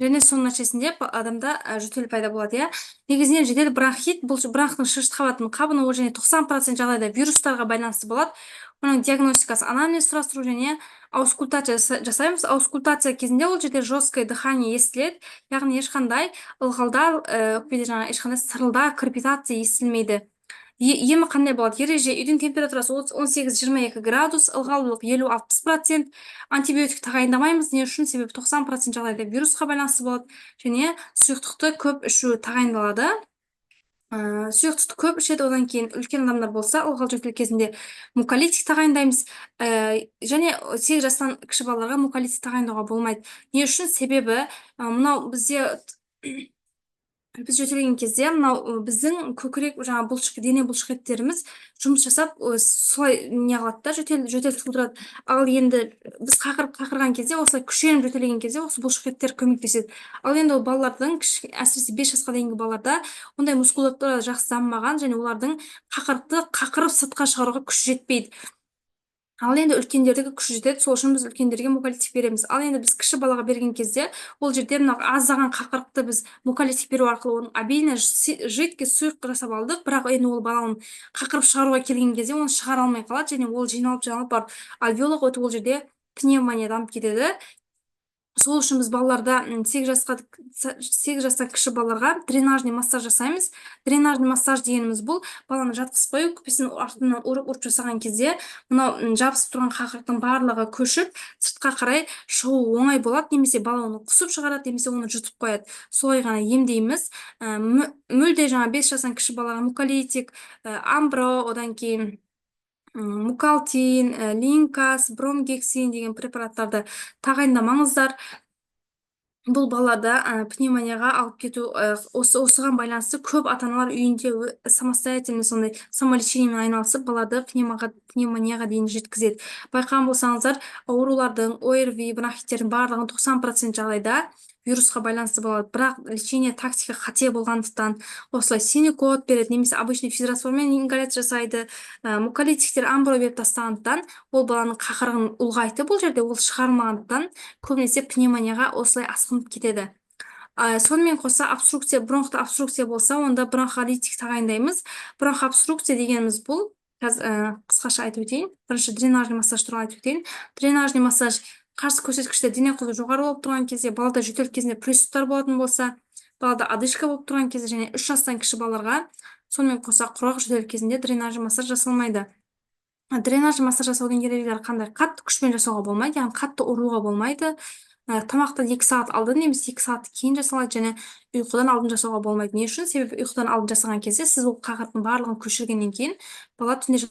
Және соның нәтижесінде адамда жөтел пайда болады, иә. Негізінен жедел бронхит бұл бронхтың шырышты қабатының қабынуы және 90% жағдайда вирустарға байланысты болады. Оның диагностикасы анамнез сұрастыру және аускультация жасаймыз. Аускультация кезінде ол жерде жесткое дыхание естіледі, яғни ешқандай ылғалдар, өкпеде ешқандай сырылдар, крепитация естілмейді. Емі қандай болады? Ереже: үйдің температурасы 18-22 градус, ылғалдылық 50-60%. Антибиотик тағайындамаймыз. Не үшін? Себебі 90% жағдайда вирусқа байланысты болады. Және сұйықтықты көп ішу тағайындалады. Сұйықтықты көп ішеді, одан кейін үлкен адамдар болса, ылғал жөтел кезінде муколитик тағайындаймыз. Және 8 жастан кіші балаларға муколитик тағайындауға болмайды. Не үшін? Себебі мынау бізде Біз жөтелген кезде мынау біздің көкірек жаңа дене бұлшықеттеріміз жұмыс жасап солай не қылады да жөтел тудырады. Ал енді біз қақырған кезде осылай күшеніп жөтелеген кезде осы бұлшықеттер көмектеседі. Ал енді ол балалардың әсіресе 5 жасқа дейінгі балаларда ондай мускулатура жақсы дамымаған және олардың қақырып сыртқа шығаруға күші жетпейді. Ал енді үлкендердегі күші жетеді, сол үшін біз үлкендерге мукалитив береміз. Ал енді біз кіші балаға берген кезде ол жерде мына аздаған қақырықты біз мукалитив беру арқылы оның обильно жидкий сұйық жасап алдық, бірақ енді ол баланың қақырып шығаруға келген кезде оны шығара алмай қалады және ол жиналып барып альвеолаға өтіп ол жерде пневмония дамып кетеді. Сол үшін біз балаларда 8 жастан кіші балаларға дренажный массаж жасаймыз. Дренажный массаж дегеніміз бұл баланы жатқызып қойып, өкпесінің артынан ұрып жасаған кезде мынау жабысып тұрған қақырықтың барлығы көшіп, сыртқа қарай шығу оңай болады, немесе бала оны құсып шығарады, немесе оны жұтып қояды. Солай ғана емдейміз. Мүлде жаңа 5 жастан кіші балаға мукалитик, амбро, одан кейін мукалтин, линкас, бромгексин деген препараттарды тағайындамаңыздар. Бұл балада пневмонияға алып кету, осыған байланысты көп ата-аналар үйінде самостоятельно сондай самолечениемен айналысып, балады пневмонияға дейін жеткізеді. Байқаған болсаңыздар, аурулардың ОРВИ, бронхиттердің барлығын 90% жағдайда вирусқа байланысты болады. Бірақ лечение тактика қате болғандықтан осылай синекот береді, немесе обычный физраствормен ингаляция жасайды, мукалитиктер амбро беріп тастағандықтан ол баланың қақырығын ұлғайтып, бұл жерде ол шығармағандықтан көбінесе пневмонияға осылай асқынып кетеді. Сонымен қоса бронхты обструкция болса, онда бронхолитик тағайындаймыз. Бронхобструкция дегеніміз бұл, қысқаша айтып өтейін. Бірінші дренажный массаж туралы айтып өтейін. Дренажный массаж қарсы көрсеткіште дене қызуы жоғары болып тұрған кезде, балада жөтел кезінде приступтар болатын болса, балада одышка болып тұрған кезде және 3 жастан кіші балаларға, сонымен қоса құрғақ жөтел кезінде дренажный массаж жасалмайды. Дренажный массаж жасаудың ережелері қандай? Қатты күшпен жасауға болмайды, яғни қатты ұруға болмайды. Тамақтан 2 сағат алдын немесе 2 сағат кейін жасалады, және ұйқыдан алдын жасауға болмайды. Не үшін? Себебі ұйқыдан алдын жасаған кезде сіз ол қақырықтың барлығын көшіргеннен кейін бала түнде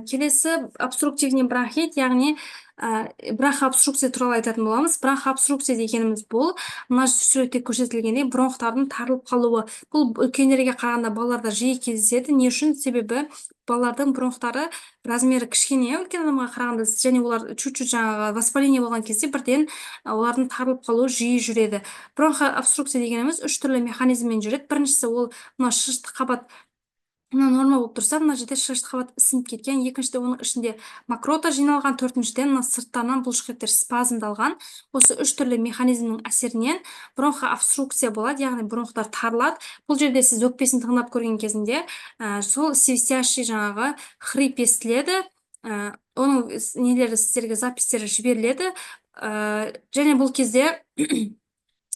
келесі обструктивный бронхит, яғни бронхообструкция туралы айтатын боламыз. Бронхообструкция дегеніміз бұл, мына суретте көрсетілгендей, бронхтардың тарылып қалуы. Бұл үлкендерге қарағанда балаларда жиі кездеседі. Не үшін? Себебі балалардың бронхтары размері кішкене, үлкен адамға қарағанда, және олар чуть-чуть жаңағы воспаление болған кезде бірден олардың тарылып қалуы жиі жүреді. Бронхообструкция дегеніміз 3 түрлі механизммен жүреді. Біріншісі ол мына шышты қабат норма болып тұрса, мына жерде шышты қабат ісініп кеткен. Екіншіде оның ішінде мокрота жиналған. Төртіншіден мына сырттарынан бұлшықеттер спазмдалған. Осы 3 түрлі механизмнің әсерінен бронхообструкция болады, яғни бронхтар тарылады. Бұл жерде сіз өкпесін тыңдап көрген кезінде сол свистящий жаңағы хрип естіледі. Оның нелері сіздерге запистері жіберіледі. Және бұл кезде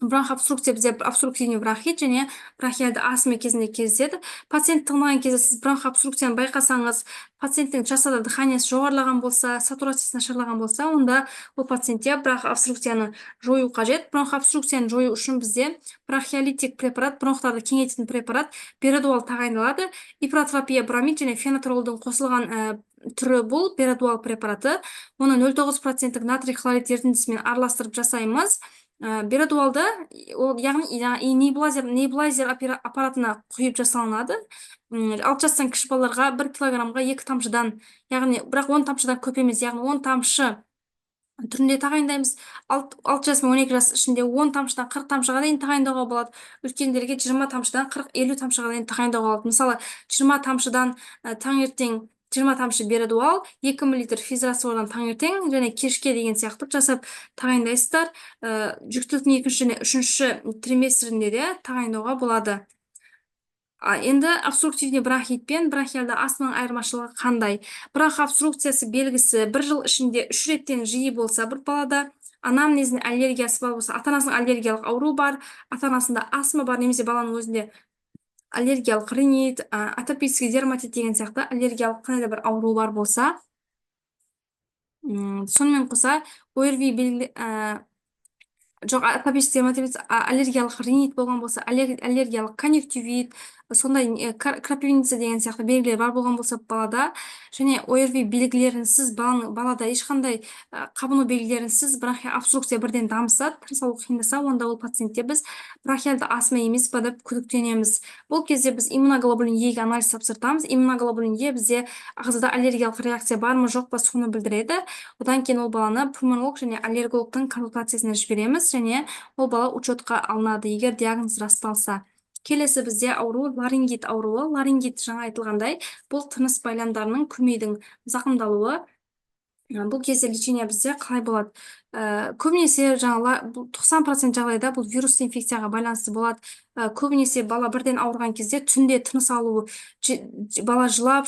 бронхообструкция бізде обструктивный бронхит және бронхиальды астма кезінде кездеседі. Пациент тыңдаған кезде сіз бронхообструкцияны байқасаңыз, пациенттің жасада дыханиясы жоғарылаған болса, сатурациясы нашарлаған болса, онда ол пациентте бронхообструкцияны жою қажет. Бронхообструкцияны жою үшін бізде бронхиолитик препарат, бронхтарды кеңейтетін препарат берадуал тағайындалады. Ипротропия бромид және фенотролдың қосылған түрі бұл берадуал препараты. Оны 0,9% натрий хлорид ерітіндісімен араластырып жасаймыз. Берадуалды ол яғни небулайзер аппаратына құйып жасалынады. Алып жатсаң кіші балаларға 1 килограммға 2 тамшыдан, яғни бірақ 10 тамшыдан көп емес, яғни 10 тамшы түрінде тағайындаймыз. 6 жас пен 12 жас ішінде 10 тамшыдан 40 тамшыға дейін тағайындауға болады. Үлкендерге 20 тамшыдан 40-50 тамшыға дейін тағайындауға болады. Мысалы 20 тамшыдан таңертең 20 тамшы берадуал, 2 мл физрасордан таңертең және кешке деген сияқты жасап тағайындайсыздар. Жүктіліктің 2-ші және 3-ші триместрінде де тағайындауға болады. Енді обструктивный бронхит пен бронхиалды астманың айырмашылығы қандай? Бронх обструкциясы белгісі 1 жыл ішінде 3 реттен жиі болса бір балада, анамнездің аллергиясы бар болса, ата-анасының аллергиялық ауру бар, ата-анасында астма бар, немесе баланың өзінде аллергиялық ринит, атопический дерматит деген сияқты аллергиялық қандай да бір ауру бар болса, сонымен қоса ОРВИ белгілі жоқ, атопический дерматит, аллергиялық ринит болған болса, аллергиялық конъюнктивит, сондай крапивница деген сияқты белгілер бар болған болса балада, және ОРВИ белгілерінсіз балада ешқандай қабыну белгілерінсіз бронхиал обструкция бірден дамыса, тыныс алу қиындаса, онда ол пациентте біз бронхиалды астма емес па деп күдіктенеміз. Бұл кезде біз иммуноглобулин Е-ге анализ тапсыртамыз. Иммуноглобулин Е бізде ағзада аллергиялық реакция бар ма жоқ па соны білдіреді. Одан кейін ол баланы пульмонолог және аллергологтың консультациясына жібереміз, және ол бала учетқа алынады, егер диагноз расталса. Келесі бізде ауру ларингит ауруы. Ларингит жаңа айтылғандай, бұл тыныс байландарының көмейдің зақымдалуы. Бұл кезде лечение бізде қалай болады? Көбінесе 90% жағдайда бұл вирус инфекцияға байланысты болады. Көбінесе бала бірден ауырған кезде түнде тыныс алуы, бала жылап,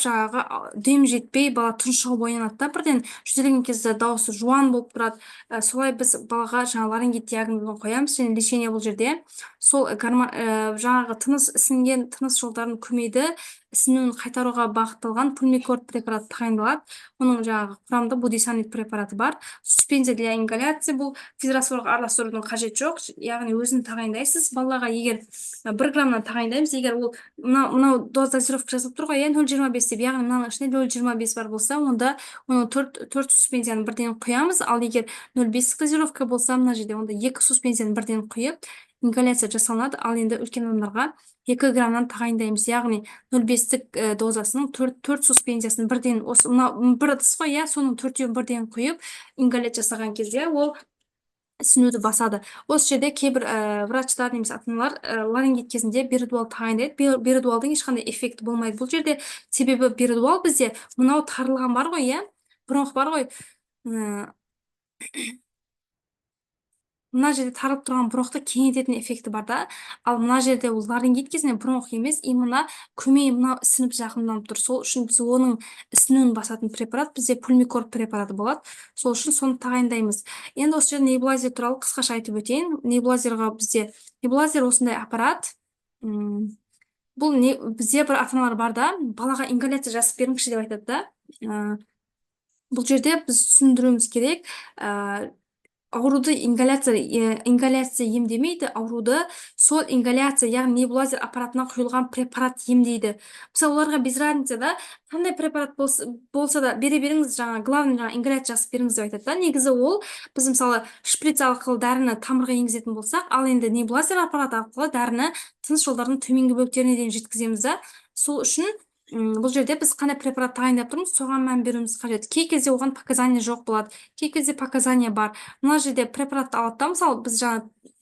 дем жетпей, бала тұншығып оянады да, бірден жөтелген кезде дауысы жуан болып тұрады. Солай біз балаға ларингит диагнозын қоямыз, және лечение бұл жерде сол тыныс ісінген тыныс жолдарын көмейді ісінуін қайтаруға бағытталған пульмикорд препарат тағайындалады. Оның құрамында будесонид препараты бар. Суспензия для ингаляции, бұл физрасорға араластырудың қажет жоқ, яғни өзін тағайындайсыз. Балаға егер 1 граммнан тағайындаймыз, егер ол мынау доз дозировка жазылып тұр ғой, 0,25 деп, яғни мынаның ішінде 0,25 бар болса, онда оның 4 суспензияны бірден құямыз. Ал егер 0,5 дозировка болса, мына жерде онда 2 суспензияны бірден құйып ингаляция жасалынады. Ал енді үлкен адамдарға 2 граммнан тағайындаймыз, яғни 0,5 дозасының 4 суспензиясын бірден, бір ыдыс қой, соның 4-еуін бірден құйып ингаляция жасаған кезде ол ісінуді басады. Осы жерде кейбір врачтар немесе ата-аналар ларингит кезінде берадуал тағайындайды. Берадуалдың ешқандай эффекті болмайды бұл жерде. Себебі берадуал бізде мынау тарылған бар ғой, бронх бар ғой, мына жерде тарылып тұрған бронхты кеңейтетін эффекті бар да. Ал мына жерде ол ларингит кезінде бронх емес, именно көмей мына ісініп жақынданып тұр. Сол үшін біз оның ісінуін басатын препарат бізде пульмикорд препараты болады. Сол үшін соны тағайындаймыз. Енді осы жерде небулайзер туралы қысқаша айтып өтейін. Небулайзер осындай аппарат. Бұл бізде бір ата-аналар бар да, балаға ингаляция жасып беріңізші деп айтады да. Бұл жерде біз түсіндіруіміз керек. Ауруды ингаляция емдемейді, ауруды сол ингаляция, яғни небулайзер аппаратына құйылған препарат емдейді. Мысалы, оларға без разница да, қандай препарат болса да бере беріңіз, главный ингаляция жасып беріңіз деп айтады да. Негізі ол біз мысалы шприц арқылы дәріні тамырға енгізетін болсақ, ал енді небулайзер аппарат арқылы дәріні тыныс жолдарының төменгі бөліктеріне дейін жеткіземіз да. Сол үшін бұл жерде біз қандай препарат тағайындап тұрмыз, соған мән беруіміз қажет. Кей кезде оған показания жоқ болады, кей кезде показания бар. Мына жерде препаратты алады да, мысалы біз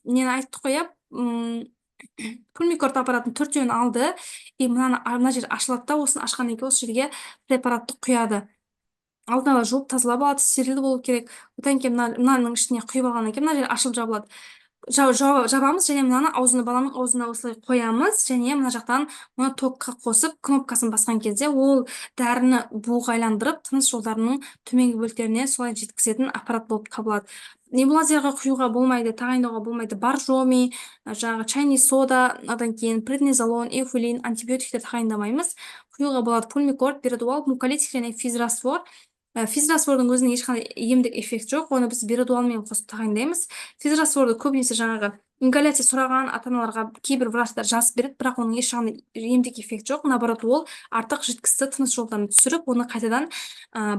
нені айттық қой, пульмикорд аппараттың 4-еуін алды, мына жер ашылады да, осыны ашқаннан кейін осы жерге препаратты құяды. Алдын ала жуып тазалап алады, стерилді болу керек. Одан кейін мынаның ішіне құйып алғаннан кейін мына жер ашылып жабылады. Жабамыз, және мынаны баланың аузына осылай қоямыз, және мына жақтан мұны токқа қосып, кнопкасын басқан кезде ол дәріні буға айландырып, тыныс жолдарының төменгі бөліктеріне солай жеткізетін аппарат болып табылады. Небулайзерға құюға болмайды, тағайындауға болмайды. Боржоми, чайный сода, одан кейін преднизолон, эуфилин, антибиотиктер тағайындамаймыз. Құюға болады пульмикорд, берадуал, муколитик және физраствор. Физрасвордың өзінің ешқандай емдік эффект жоқ, оны біз берадуалмен қосып тағайындаймыз. Физрасворды көбінесе ингаляция сұраған ата-аналарға кейбір врачтар жазып береді, бірақ оның ешқандай емдік эффект жоқ. Наоборот, ол артық жіткісті тыныс жолдарын түсіріп, оны қайтадан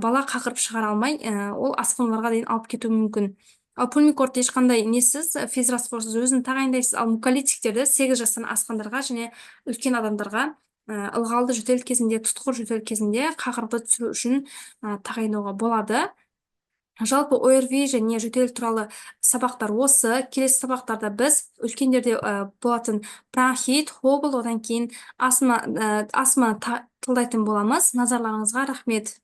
бала қақырып шығара алмай, ол асқынуларға дейін алып кетуі мүмкін. Ал пульмикорд ешқандай несіз, физрастворсыз өзін тағайындайсыз. Ал муколитиктерді 8 жастан асқандарға және үлкен адамдарға ылғалды жөтел кезінде, тұтқыр жөтел кезінде қақырықты түсіру үшін тағайындауға болады. Жалпы ОРВИ және жөтел туралы сабақтар осы. Келесі сабақтарда біз үлкендерде болатын бронхит, хобл, одан кейін астма тылдайтын боламыз. Назарларыңызға рахмет.